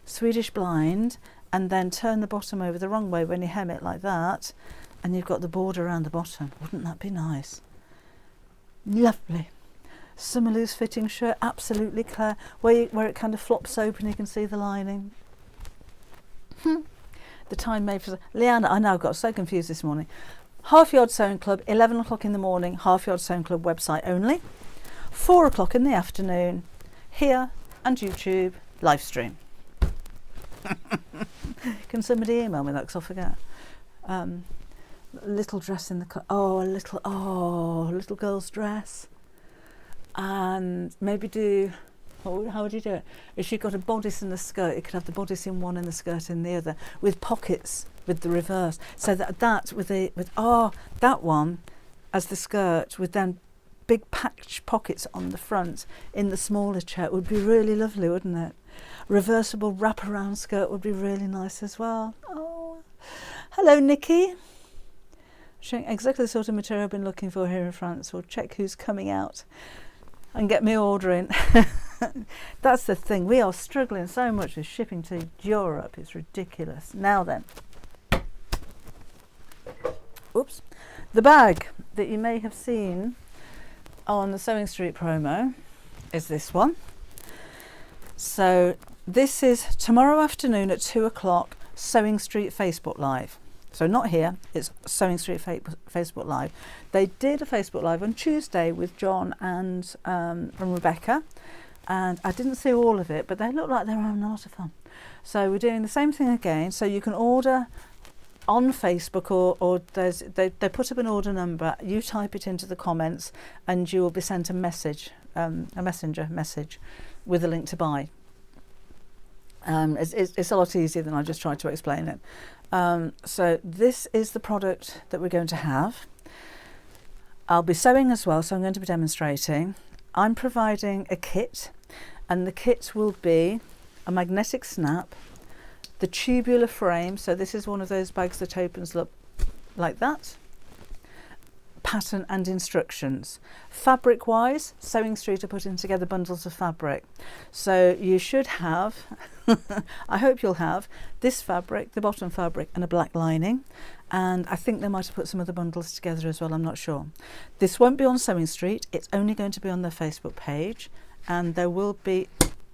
Swedish blind, and then turn the bottom over the wrong way when you hem it like that, and you've got the border around the bottom. Wouldn't that be nice? Lovely. Summer loose fitting shirt, absolutely, Claire, where it kind of flops open, you can see the lining. the time made for Leanna. I know, I got so confused this morning. Half Yard Sewing Club, 11 o'clock in the morning, Half Yard Sewing Club website only. 4 o'clock in the afternoon, here and YouTube live stream. Can somebody email me that, because I'll forget. Little dress in the a little girl's dress, and maybe do. How would you do it? If she got a bodice and a skirt, you could have the bodice in one and the skirt in the other, with pockets with the reverse. So that one as the skirt with then big patch pockets on the front in the smaller shirt would be really lovely, wouldn't it? Reversible wraparound skirt would be really nice as well. Oh, hello Nikki. Showing exactly the sort of material I've been looking for here in France. We'll check who's coming out and get me ordering. That's the thing. We are struggling so much with shipping to Europe. It's ridiculous. Now then. Oops. The bag that you may have seen on the Sewing Street promo is this one. So this is tomorrow afternoon at 2 o'clock, Sewing Street Facebook Live. So not here, it's Sewing Street Facebook Live. They did a Facebook Live on Tuesday with John and Rebecca, and I didn't see all of it, but they look like they were having a lot of fun. So we're doing the same thing again. So you can order on Facebook, or they put up an order number. You type it into the comments, and you will be sent a message, a messenger message, with a link to buy. It's a lot easier than I just tried to explain it. So this is the product that we're going to have. I'll be sewing as well, so I'm going to be demonstrating. I'm providing a kit, and the kit will be a magnetic snap, the tubular frame, so this is one of those bags that opens up like that, pattern and instructions. Fabric wise, Sewing Street are putting together bundles of fabric, so you should have I hope you'll have this fabric, the bottom fabric, and a black lining, and I think they might have put some other bundles together as well, I'm not sure. This won't be on Sewing Street, it's only going to be on their Facebook page, and there will be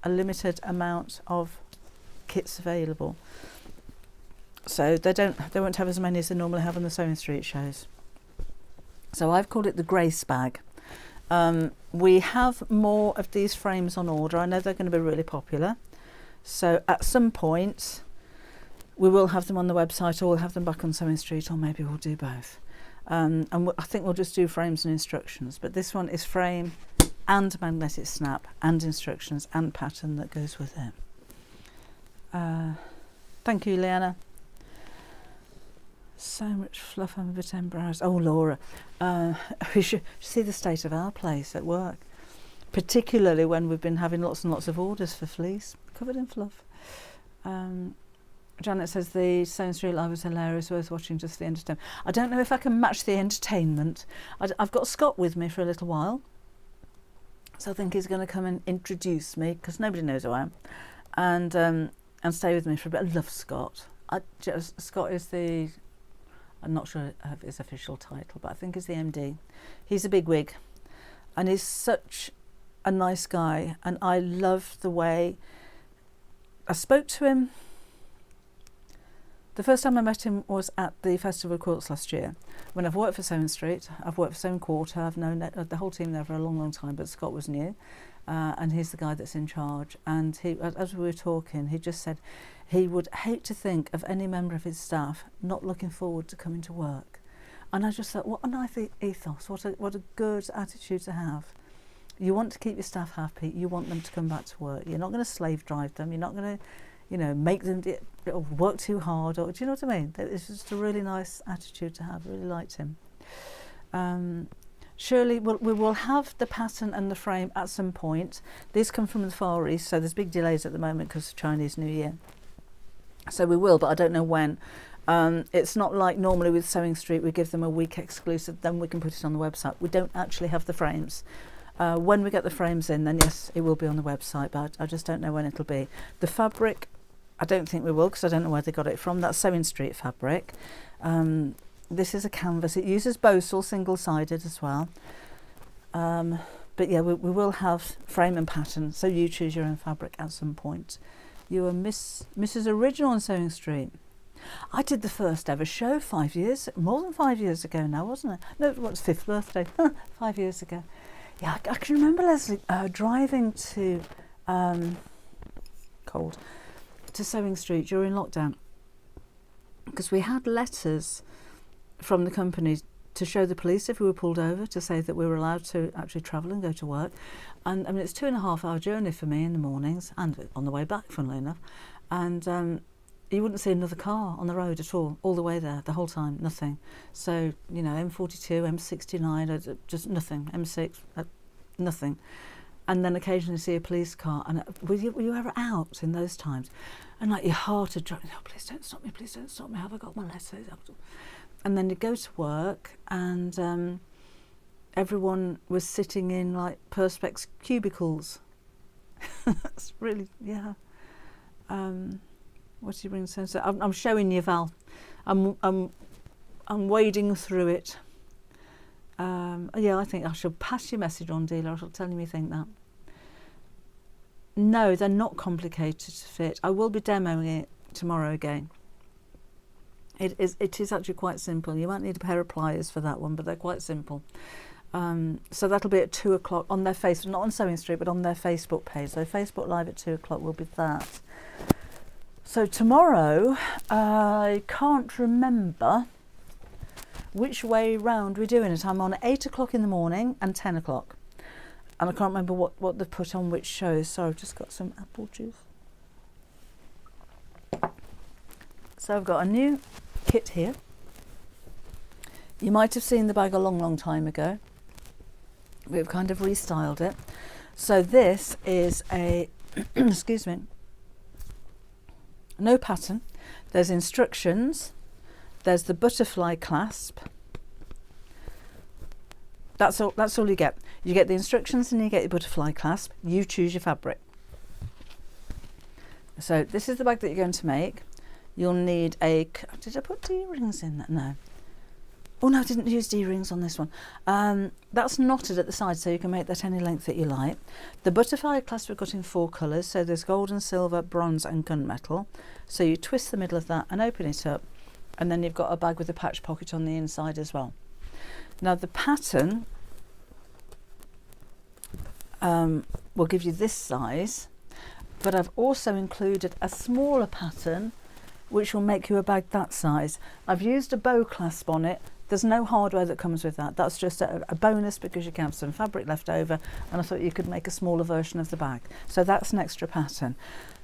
a limited amount of kits available, so they won't have as many as they normally have on the Sewing Street shows. So I've called it the Grace bag. We have more of these frames on order. I know they're going to be really popular, so at some point we will have them on the website, or we'll have them back on Sewing Street, or maybe we'll do both, and I think we'll just do frames and instructions, but this one is frame and magnetic snap and instructions and pattern that goes with it. Thank you, Leanna. So much fluff, I'm a bit embarrassed. Oh, Laura, we should see the state of our place at work, particularly when we've been having lots and lots of orders for fleece covered in fluff. Janet says the Sewing Street Live was hilarious, worth watching just for the entertainment. I don't know if I can match the entertainment. I've got Scott with me for a little while, so I think he's going to come and introduce me, because nobody knows who I am, and stay with me for a bit. I love Scott. Scott is the, I'm not sure of his official title, but I think he's the MD. He's a bigwig, and he's such a nice guy, and I love the way I spoke to him. The first time I met him was at the Festival of Quilts last year. When I've worked for Sewing Street, I've worked for Sewing Quarter, I've known the whole team there for a long, long time, but Scott was new, and he's the guy that's in charge. And he, as we were talking, he just said he would hate to think of any member of his staff not looking forward to coming to work. And I just thought, what a nice ethos, what a good attitude to have. You want to keep your staff happy, you want them to come back to work. You're not going to slave drive them, you're not going to, make them work too hard, or do you know what I mean? It's just a really nice attitude to have. I really liked him. Surely we will have the pattern and the frame at some point. These come from the Far East, so there's big delays at the moment because of Chinese New Year. So we will, but I don't know when. It's not like normally with Sewing Street we give them a week exclusive, then we can put it on the website. We don't actually have the frames. When we get the frames in, then yes, it will be on the website, but I just don't know when it'll be. The fabric, I don't think we will, because I don't know where they got it from. That's Sewing Street fabric. This is a canvas. It uses Bosal single-sided as well. But yeah, we will have frame and pattern, so you choose your own fabric at some point. You are Mrs. Original on Sewing Street. I did the first ever show more than 5 years ago now, wasn't it? No, it was 5th birthday, 5 years ago. Yeah, I can remember, Leslie, driving to Sewing Street during lockdown, because we had letters from the company to show the police if we were pulled over, to say that we were allowed to actually travel and go to work. And I mean, it's 2.5 hour journey for me in the mornings and on the way back, funnily enough. And you wouldn't see another car on the road at all the way there, the whole time, nothing. So, you know, M42, M69, just nothing, M6, nothing. And then occasionally see a police car. And were you ever out in those times? And like your heart would drop, oh, please don't stop me, have I got my letters? And then you go to work, and everyone was sitting in like perspex cubicles. That's really, yeah. What do you bring sense? I'm showing you, Val. I'm wading through it. Yeah, I think I shall pass your message on, dealer. I shall tell you think that. No, they're not complicated to fit. I will be demoing it tomorrow again. It is actually quite simple. You might need a pair of pliers for that one, but they're quite simple. So that'll be at 2 o'clock on their Facebook, not on Sewing Street, but on their Facebook page. So Facebook Live at 2 o'clock will be that. So tomorrow, I can't remember which way round we're doing it. I'm on 8 o'clock in the morning and 10 o'clock. And I can't remember what they've put on which shows. So I've just got some apple juice. So I've got a new kit here. You might have seen the bag a long time ago. We've kind of restyled it. So this is a, excuse me, no pattern. There's instructions. There's the butterfly clasp. That's all you get. You get the instructions and you get your butterfly clasp. You choose your fabric. So this is the bag that you're going to make. You'll need a, did I put D-rings in that? No. Oh no, I didn't use D-rings on this one. That's knotted at the side, so you can make that any length that you like. The butterfly clasp we've got in 4 colours, so there's gold and silver, bronze and gunmetal. So you twist the middle of that and open it up, and then you've got a bag with a patch pocket on the inside as well. Now the pattern will give you this size, but I've also included a smaller pattern which will make you a bag that size. I've used a bow clasp on it. There's no hardware that comes with that. That's just a bonus because you can have some fabric left over, and I thought you could make a smaller version of the bag. So that's an extra pattern.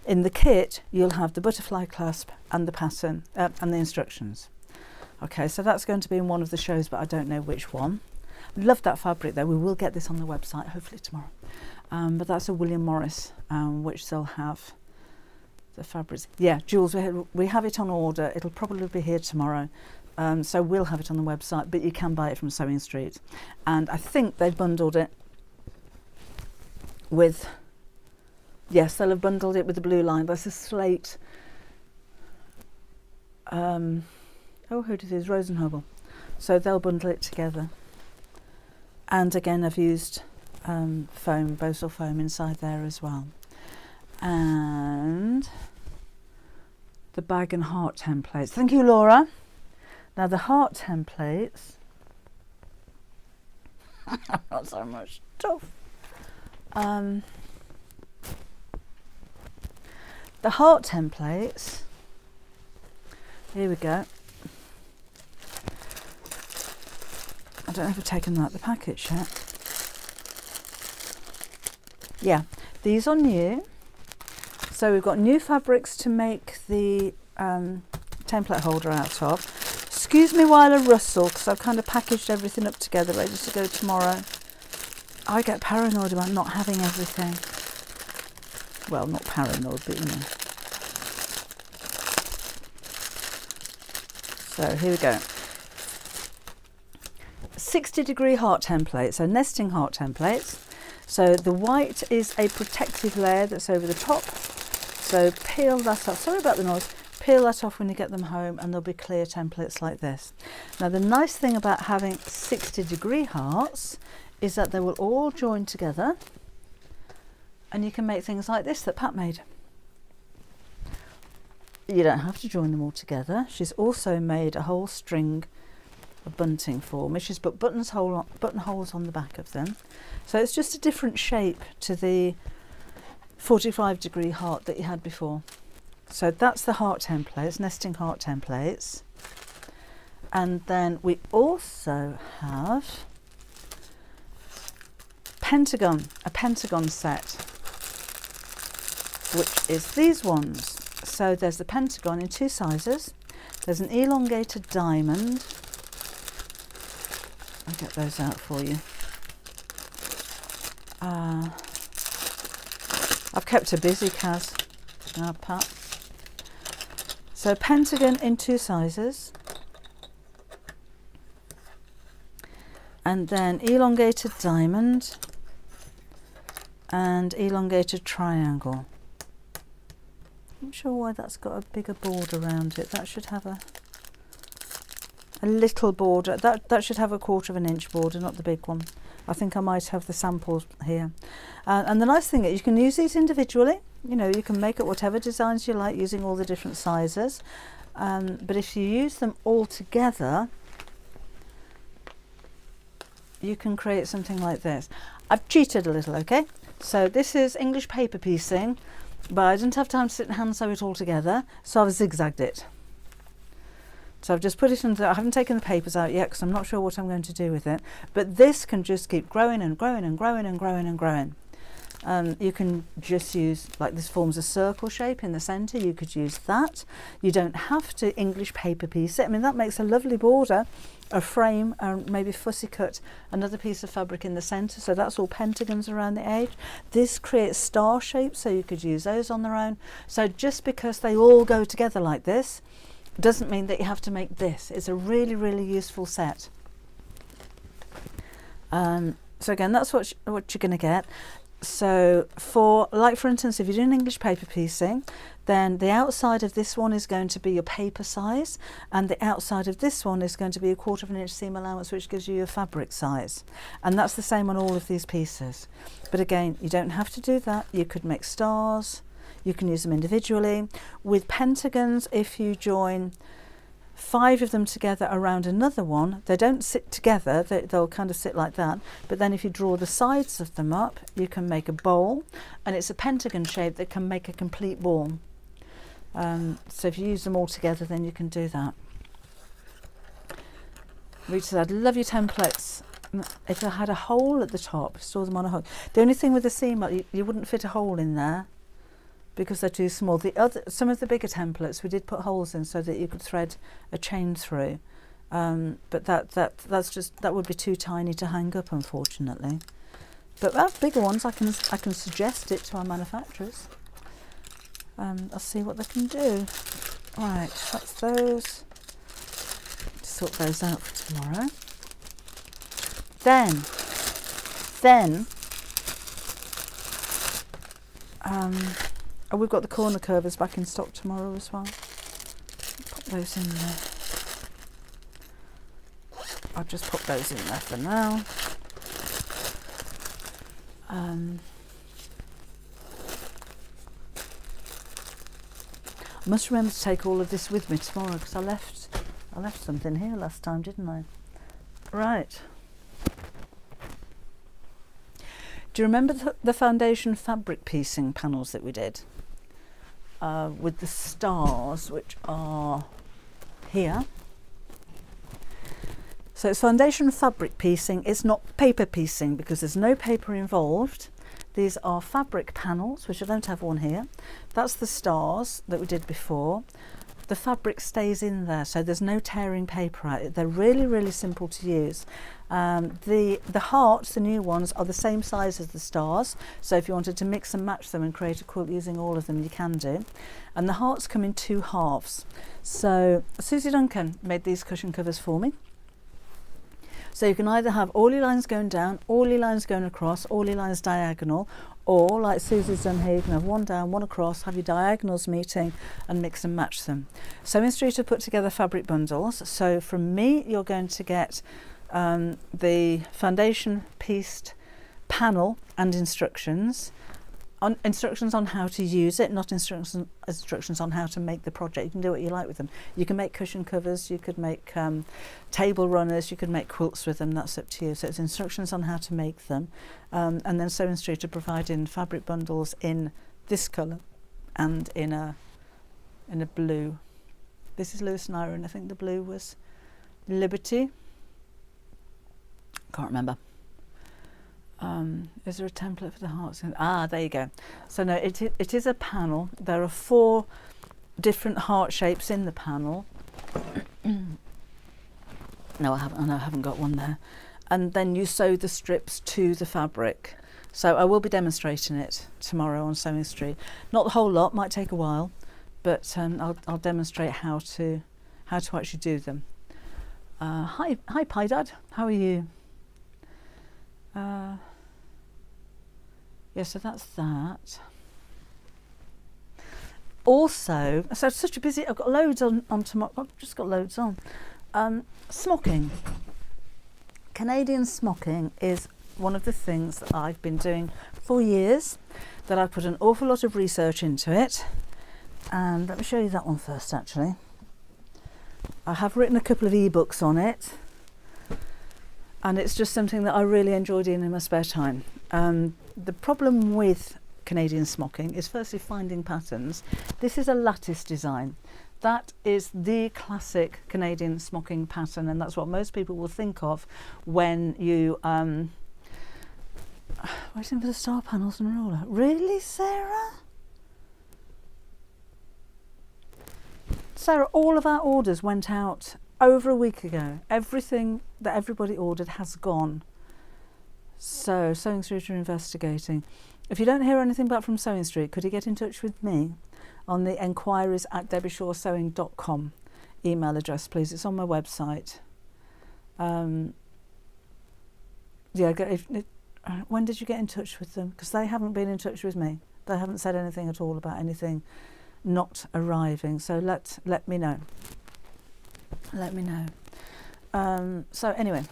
In the kit, you'll have the butterfly clasp and the pattern and the instructions. Okay, so that's going to be in one of the shows, but I don't know which one. Love that fabric though. We will get this on the website hopefully tomorrow. But that's a William Morris, which they'll have the fabrics. Yeah, Jules, we have it on order. It'll probably be here tomorrow. So we'll have it on the website, but you can buy it from Sewing Street. And I think they've bundled it with, yes, they'll have bundled it with the blue line. That's a slate. Oh, who did this? Rosenhobel. So they'll bundle it together. And again, I've used foam, Bosal foam inside there as well. And the bag and heart templates. Thank you, Laura. Now the heart templates, not so much stuff. The heart templates, here we go. I don't know if I've taken them out the package yet. Yeah, these are new. So we've got new fabrics to make the template holder out of. Excuse me while I rustle, because I've kind of packaged everything up together, ready to go tomorrow. I get paranoid about not having everything. Well, not paranoid, but you know. So here we go. 60-degree heart template, so nesting heart templates. So the white is a protective layer that's over the top. So peel that off. Sorry about the noise. Peel that off when you get them home, and there'll be clear templates like this. Now the nice thing about having 60-degree hearts is that they will all join together, and you can make things like this that Pat made. you don't have to join them all together. She's also made a whole string of bunting for me. She's put buttonholes on the back of them. So it's just a different shape to the 45-degree heart that you had before. So that's the heart templates, nesting heart templates. And then we also have a pentagon set, which is these ones. So there's the pentagon in 2 sizes. There's an elongated diamond. I'll get those out for you. I've kept her busy, Kaz. Pat. So pentagon in 2 sizes. And then elongated diamond and elongated triangle. I'm not sure why that's got a bigger border around it. That should have a little border. That should have a 1/4 inch border, not the big one. I think I might have the samples here. And the nice thing is you can use these individually. You know, you can make it whatever designs you like using all the different sizes. But if you use them all together, you can create something like this. I've cheated a little, okay? So this is English paper piecing, but I didn't have time to sit and hand sew it all together, so I've zigzagged it. So I've just put it into, I haven't taken the papers out yet because I'm not sure what I'm going to do with it, but this can just keep growing and growing and growing and growing and growing. You can just use, like this forms a circle shape in the centre, you could use that. You don't have to English paper piece it. I mean, that makes a lovely border, a frame, maybe fussy cut another piece of fabric in the centre, so that's all pentagons around the edge. This creates star shapes, so you could use those on their own. So just because they all go together like this doesn't mean that you have to make this. It's a really, really useful set. So again, that's what you're going to get. So for instance, if you're doing English paper piecing, then the outside of this one is going to be your paper size, and the outside of this one is going to be a 1/4 inch seam allowance, which gives you your fabric size. And that's the same on all of these pieces. But again, you don't have to do that. You could make stars, you can use them individually. With pentagons, if you join 5 of them together around another one, they don't sit together, they'll kind of sit like that, but then if you draw the sides of them up, you can make a bowl, and it's a pentagon shape that can make a complete ball. So if you use them all together, then you can do that. Rita said, I love your templates. If I had a hole at the top, store them on a hook. The only thing with the seam, you wouldn't fit a hole in there because they're too small. Some of the bigger templates we did put holes in so that you could thread a chain through, but that would be too tiny to hang up, unfortunately. But bigger ones, I can suggest it to our manufacturers. I'll see what they can do. Right, that's those. Sort those out for tomorrow. Then we've got the corner curvers back in stock tomorrow as well. Pop those in there. I'll just pop those in there for now. I must remember to take all of this with me tomorrow because I left something here last time, didn't I? Right. Do you remember the foundation fabric piecing panels that we did? With the stars, which are here. So it's foundation fabric piecing. It's not paper piecing because there's no paper involved. These are fabric panels, which I don't have one here. That's the stars that we did before. The fabric stays in there, so there's no tearing paper out. They're really, really simple to use. The hearts, the new ones, are the same size as the stars. So if you wanted to mix and match them and create a quilt using all of them, you can do. And the hearts come in 2 halves. So Susie Duncan made these cushion covers for me. So you can either have all your lines going down, all your lines going across, all your lines diagonal, or like Susie's done here, you can have one down, one across, have your diagonals meeting and mix and match them. Sewing Street have put together fabric bundles. So from me, you're going to get the foundation pieced panel and instructions. instructions on how to use it, not instructions on how to make the project. You can do what you like with them. You can make cushion covers, you could make table runners, you could make quilts with them, that's up to you. So it's instructions on how to make them, and then Sewing Street are providing fabric bundles in this colour and in a blue. This is Lewis and Iron. I think the blue was Liberty. Can't remember. Is there a template for the hearts? There you go. So no, it is a panel. There are 4 different heart shapes in the panel. No, I haven't got one there. And then you sew the strips to the fabric. So I will be demonstrating it tomorrow on Sewing Street. Not the whole lot, might take a while, but I'll demonstrate how to actually do them. Hi Pi Dad, how are you? Yeah, so that's that. Also, so it's such a busy, I've got loads on tomorrow, I've just got loads on. Smocking. Canadian smocking is one of the things that I've been doing for years, that I've put an awful lot of research into it. And let me show you that one first, actually. I have written a couple of ebooks on it, and it's just something that I really enjoy doing in my spare time. The problem with Canadian smocking is firstly finding patterns. This is a lattice design. That is the classic Canadian smocking pattern, and that's what most people will think of when you waiting for the star panels and ruler. Really, Sarah? Sarah, all of our orders went out over a week ago. Everything that everybody ordered has gone. So Sewing Street are investigating. If you don't hear anything back from Sewing Street, could you get in touch with me on the enquiries@debbieshawsewing.com email address, please? It's on my website. When did you get in touch with them? Because they haven't been in touch with me. They haven't said anything at all about anything not arriving. So let me know. Let me know. So anyway,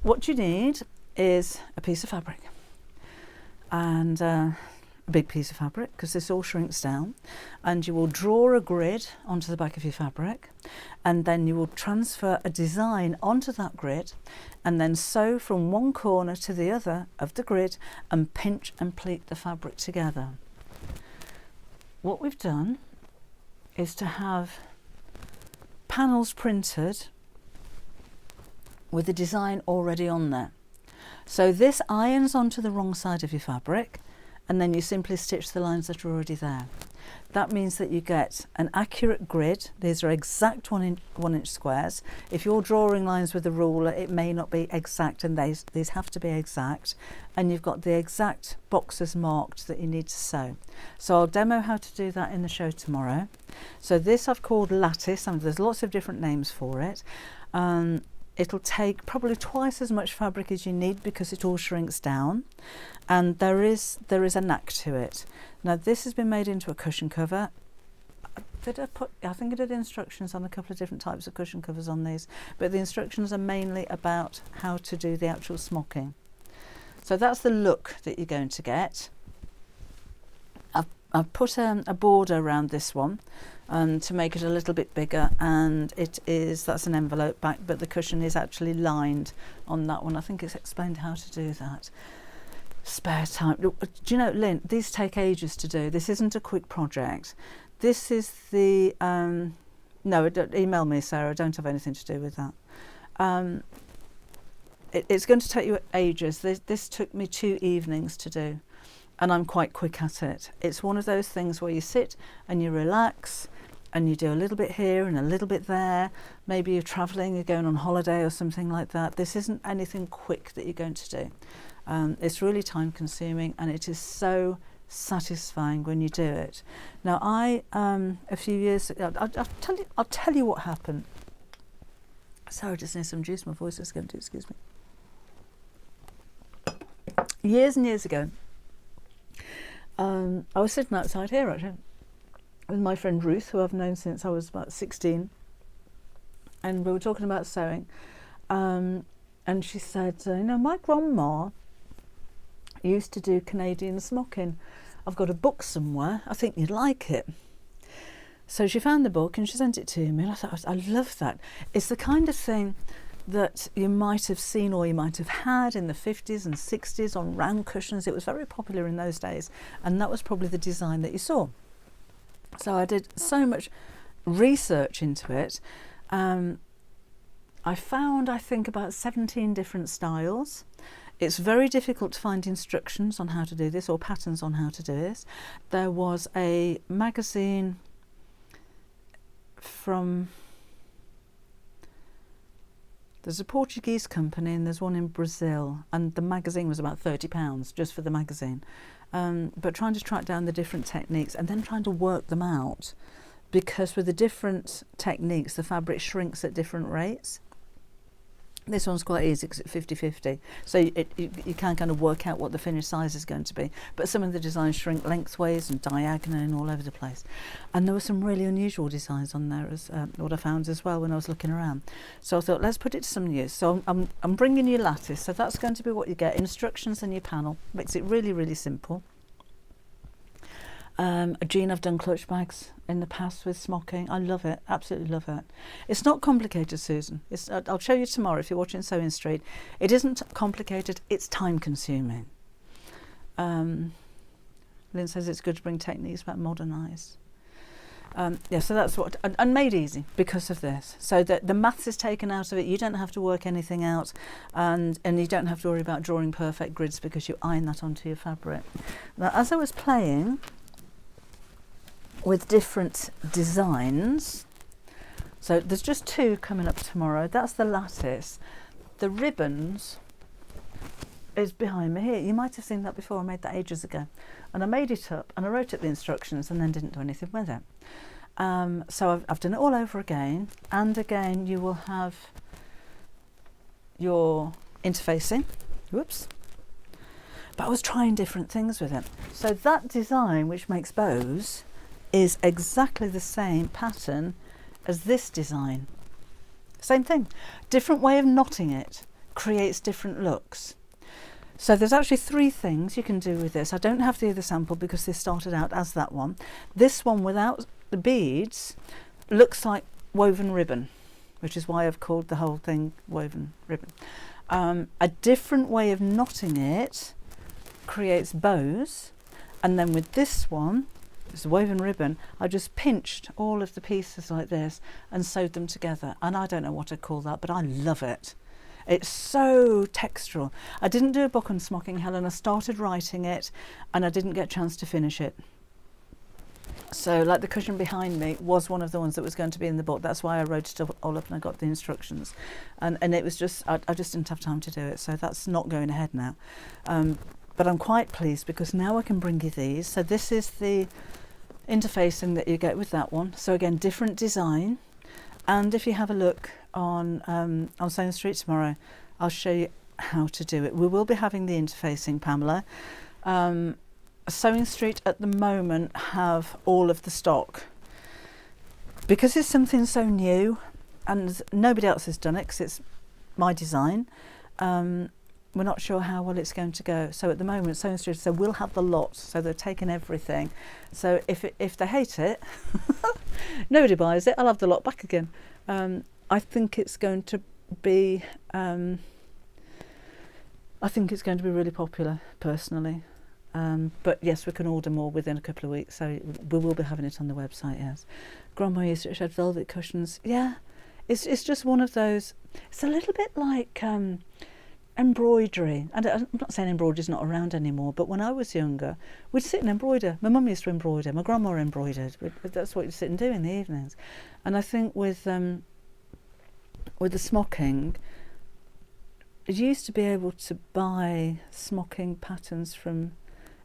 what you need is a piece of fabric, and a big piece of fabric, because this all shrinks down, and you will draw a grid onto the back of your fabric, and then you will transfer a design onto that grid, and then sew from one corner to the other of the grid and pinch and pleat the fabric together. What we've done is to have panels printed with the design already on there. So this irons onto the wrong side of your fabric, and then you simply stitch the lines that are already there. That means that you get an accurate grid. These are exact 1 inch squares. If you're drawing lines with a ruler, it may not be exact, and these have to be exact. And you've got the exact boxes marked that you need to sew. So I'll demo how to do that in the show tomorrow. So this I've called lattice, and there's lots of different names for it. It'll take probably twice as much fabric as you need because it all shrinks down, and there is a knack to it. Now this has been made into a cushion cover. I think I did instructions on a couple of different types of cushion covers on these, but the instructions are mainly about how to do the actual smocking. So that's the look that you're going to get. I've put a border around this one to make it a little bit bigger, and that's an envelope back, but the cushion is actually lined on that one. I think it's explained how to do that. Spare time. Do you know, Lynn, these take ages to do. This isn't a quick project. This is the no, don't email me, Sarah. I don't have anything to do with that. It's going to take you ages. This took me 2 evenings to do, and I'm quite quick at it. It's one of those things where you sit and you relax, and you do a little bit here and a little bit there. Maybe you're travelling, you're going on holiday or something like that. This isn't anything quick that you're going to do. It's really time consuming, and it is so satisfying when you do it. Now a few years ago, I'll tell you what happened. Sorry, just need some juice, my voice is going to, excuse me. Years and years ago, I was sitting outside here actually with my friend Ruth, who I've known since I was about 16, and we were talking about sewing, and she said, my grandma used to do Canadian smocking. I've got a book somewhere. I think you'd like it. So she found the book and she sent it to me, and I thought, I love that. It's the kind of thing that you might have seen or you might have had in the 50s and 60s on round cushions. It was very popular in those days, and that was probably the design that you saw. So I did so much research into it. I found, I think, about 17 different styles. It's very difficult to find instructions on how to do this or patterns on how to do this. There was a magazine from, there's a Portuguese company and there's one in Brazil, and the magazine was about £30 just for the magazine. But trying to track down the different techniques and then trying to work them out, because with the different techniques the fabric shrinks at different rates. This one's quite easy because it's 50-50, so you can kind of work out what the finished size is going to be, but some of the designs shrink lengthways and diagonal and all over the place. And there were some really unusual designs on there, as what I found as well when I was looking around. So I thought, let's put it to some use. So I'm bringing you lattice, so that's going to be what you get. Instructions in your panel, makes it really, really simple. Jean, I've done clutch bags in the past with smocking. I love it, absolutely love it. It's not complicated, Susan. I'll show you tomorrow if you're watching Sewing Street. It isn't complicated, it's time consuming. Lynn says it's good to bring techniques back modernised. Yeah, so that's what, and made easy because of this. So that the maths is taken out of it, you don't have to work anything out, and you don't have to worry about drawing perfect grids because you iron that onto your fabric. Now, as I was playing with different designs, so there's just 2 coming up tomorrow. That's the lattice. The ribbons is behind me here. You might have seen that before. I made that ages ago, and I made it up and I wrote up the instructions and then didn't do anything with it. So I've done it all over again, and again you will have your interfacing. Whoops. But I was trying different things with it. So that design, which makes bows, is exactly the same pattern as this design. Same thing, different way of knotting it creates different looks. So there's actually 3 things you can do with this. I don't have the other sample because this started out as that one. This one without the beads looks like woven ribbon, which is why I've called the whole thing woven ribbon. A different way of knotting it creates bows, and then with this one, it's woven ribbon, I just pinched all of the pieces like this and sewed them together, and I don't know what to call that, but I love it. It's so textural. I didn't do a book on smocking, Helen. I started writing it and I didn't get a chance to finish it. So like the cushion behind me was one of the ones that was going to be in the book. That's why I wrote it all up and I got the instructions, and it was just I just didn't have time to do it, so that's not going ahead now. But I'm quite pleased because now I can bring you these. So this is the interfacing that you get with that one. So again, different design, and if you have a look on Sewing Street tomorrow, I'll show you how to do it. We will be having the interfacing, Pamela. Sewing Street at the moment have all of the stock because it's something so new and nobody else has done it because it's my design. We're not sure how well it's going to go. So at the moment, Sewing Street, so we'll have the lot. So they're taking everything. So if they hate it, nobody buys it. I'll have the lot back again. I think it's going to be. I think it's going to be really popular, personally. But yes, we can order more within a couple of weeks. So we will be having it on the website. Yes, Grandma used to shed velvet cushions. Yeah, it's just one of those. It's a little bit like. Embroidery, and I'm not saying embroidery's not around anymore, but when I was younger we'd sit and embroider. My mum used to embroider, my grandma embroidered. That's what you'd sit and do in the evenings. And I think with the smocking, you used to be able to buy smocking patterns from,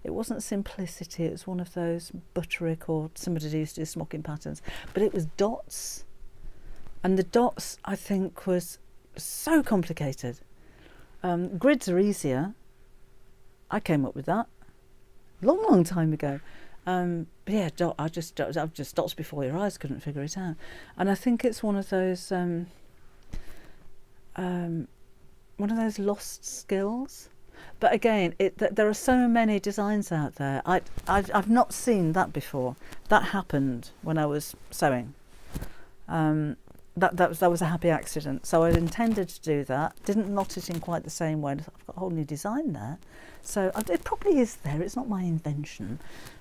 it wasn't Simplicity, it was one of those Butterick, or somebody used to do smocking patterns, but it was dots, and the dots I think was so complicated. Grids are easier. I came up with that long time ago. But yeah, I've just dots before your eyes, couldn't figure it out. And I think it's one of those lost skills. But again, there are so many designs out there. I've not seen that before. That happened when I was sewing. That was a happy accident. So I intended to do that. Didn't knot it in quite the same way. I've got a whole new design there. So it probably is there. It's not my invention,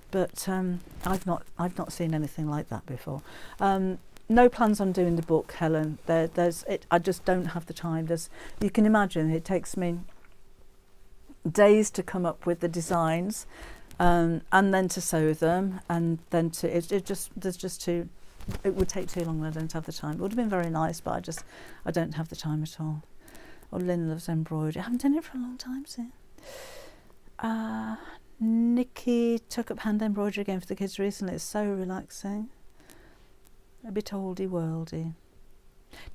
but I've not seen anything like that before. No plans on doing the book, Helen. I just don't have the time. You can imagine it takes me days to come up with the designs, and then to sew them, and then it would take too long and I don't have the time. It would have been very nice, but I don't have the time at all. Oh, Lynn loves embroidery. I haven't done it for a long time, see. Nikki took up hand embroidery again for the kids recently. It's so relaxing. A bit oldie-worldy.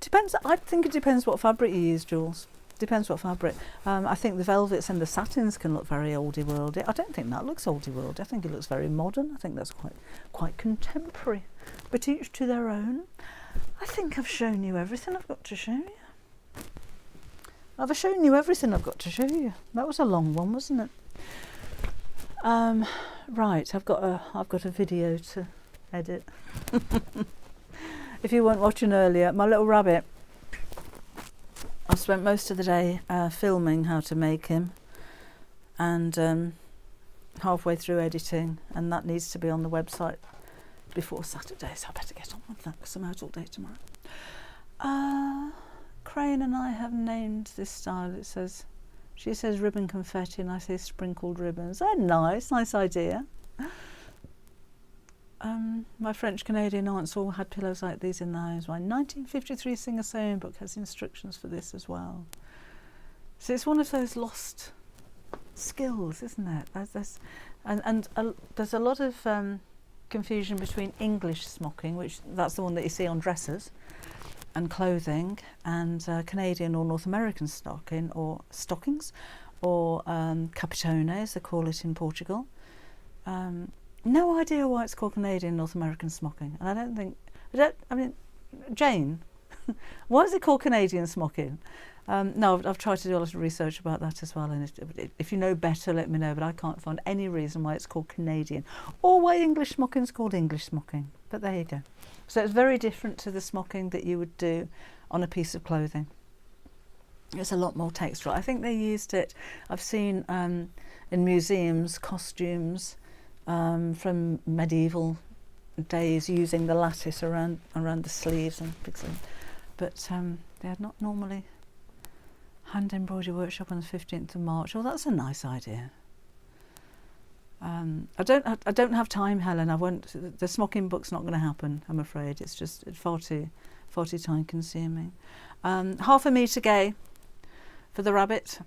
Depends. I think it depends what fabric you use, Jules. Depends what fabric. I think the velvets and the satins can look very oldie-worldy. I don't think that looks oldie-worldy. I think it looks very modern. I think that's quite contemporary. But each to their own. I think I've shown you everything I've got to show you. I've shown you everything I've got to show you. That was a long one, wasn't it? Right, I've got a video to edit. If you weren't watching earlier, my little rabbit, I spent most of the day filming how to make him, and halfway through editing, and that needs to be on the website before Saturday, so I better get on with that because I'm out all day tomorrow. Crane and I have named this style. She says ribbon confetti and I say sprinkled ribbons. They're nice idea. My French-Canadian aunts all had pillows like these in their homes. My 1953 Singer Sewing book has instructions for this as well. So it's one of those lost skills, isn't it? There's a lot of confusion between English smocking, which that's the one that you see on dresses and clothing, and Canadian or North American stocking or stockings, or capitones, they call it in Portugal. No idea why it's called Canadian North American smocking, and I mean, Jane, why is it called Canadian smocking? No, I've tried to do a lot of research about that as well, and if you know better, let me know, but I can't find any reason why it's called Canadian, or why English smocking is called English smocking, but there you go. So it's very different to the smocking that you would do on a piece of clothing. It's a lot more textural. I think they used it, I've seen in museums, costumes from medieval days using the lattice around the sleeves and fixing, but they are not normally. Hand embroidery workshop on the 15th of March. Oh, that's a nice idea. I don't have time, Helen. I won't. The smocking book's not going to happen, I'm afraid. It's just far too time consuming. Half a metre gay for the rabbit.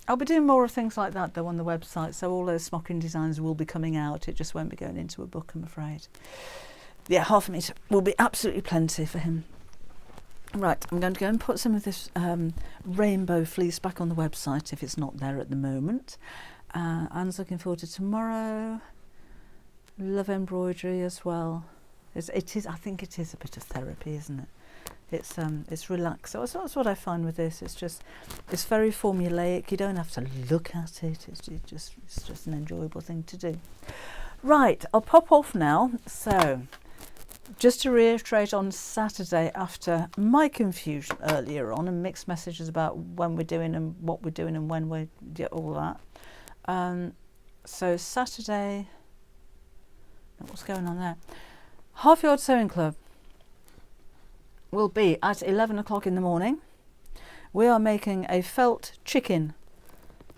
I'll be doing more of things like that though on the website, so all those smocking designs will be coming out. It just won't be going into a book, I'm afraid. Yeah, half a metre will be absolutely plenty for him. Right, I'm going to go and put some of this rainbow fleece back on the website if it's not there at the moment. Anne's looking forward to tomorrow. Love embroidery as well. It is. I think it is a bit of therapy, isn't it? It's relaxed. So that's what I find with this. It's very formulaic. You don't have to look at it. It's just an enjoyable thing to do. Right, I'll pop off now. So, just to reiterate, on Saturday, after my confusion earlier on and mixed messages about when we're doing and what we're doing and when we get all that. So Saturday, what's going on there? Half Yard Sewing Club will be at 11 o'clock in the morning. We are making a felt chicken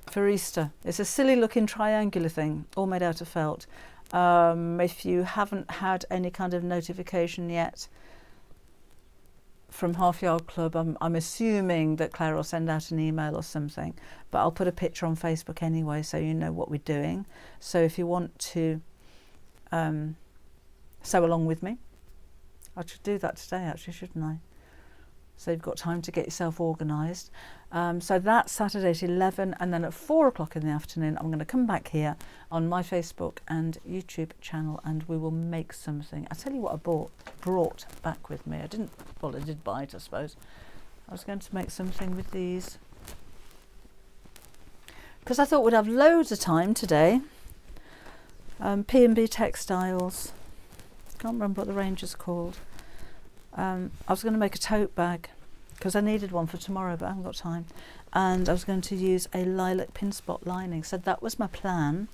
for Easter. It's a silly looking triangular thing, all made out of felt. If you haven't had any kind of notification yet from Half Yard Club, I'm assuming that Claire will send out an email or something, but I'll put a picture on Facebook anyway so you know what we're doing. So if you want to sew along with me, I should do that today actually, shouldn't I? So you've got time to get yourself organised. So that's Saturday at 11, and then at 4 o'clock in the afternoon I'm going to come back here on my Facebook and YouTube channel and we will make something. I'll tell you what I brought back with me. I did buy it, I suppose. I was going to make something with these because I thought we'd have loads of time today. P&B Textiles. Can't remember what the range is called. I was going to make a tote bag because I needed one for tomorrow, but I haven't got time. And I was going to use a lilac pin spot lining. So that was my plan.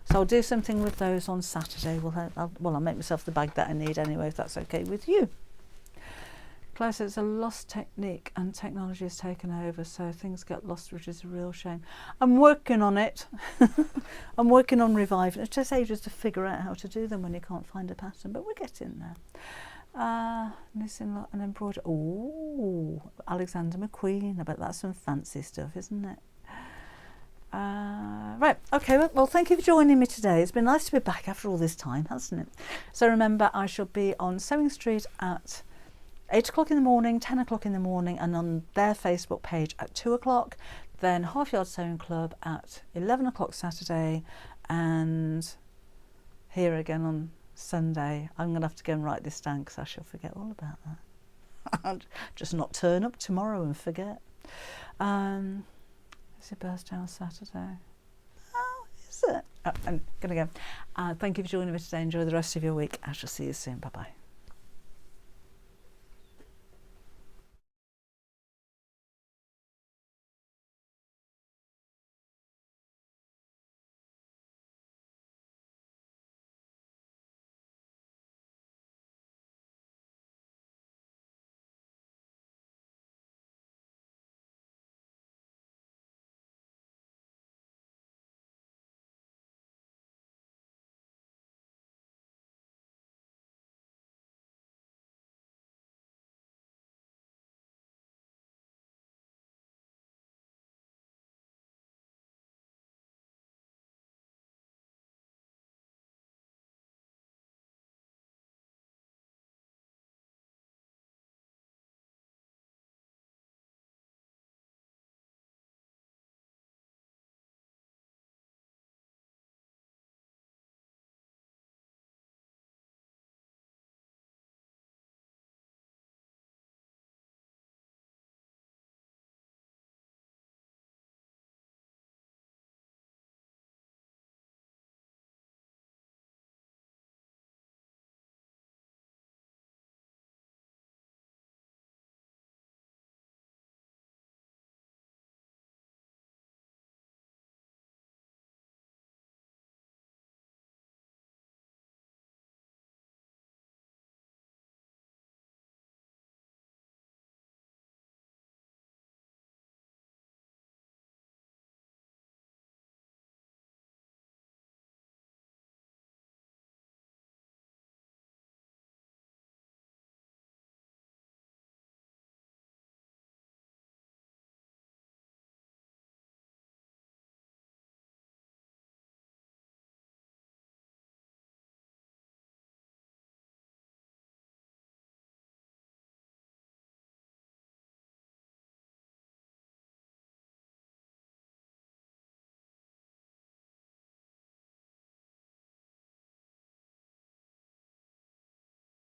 So I'll do something with those on Saturday. I'll make myself the bag that I need anyway, if that's okay with you. Claire says it's a lost technique and technology has taken over, so things get lost, which is a real shame. I'm working on it. I'm working on reviving. It takes ages to figure out how to do them when you can't find a pattern, but we're getting there. Knitting and embroidery. Oh, Alexander McQueen. I bet that's some fancy stuff, isn't it? Right, okay, well, thank you for joining me today. It's been nice to be back after all this time, hasn't it? So remember, I shall be on Sewing Street at 8 o'clock in the morning, 10 o'clock in the morning, and on their Facebook page at 2 o'clock, then Half Yard Sewing Club at 11 o'clock Saturday, and here again on Sunday. I'm going to have to go and write this down because I shall forget all about that. I'll just not turn up tomorrow and forget. It's your birthday on Saturday. Oh, is it? Oh, I'm going to go. Thank you for joining me today. Enjoy the rest of your week. I shall see you soon. Bye-bye.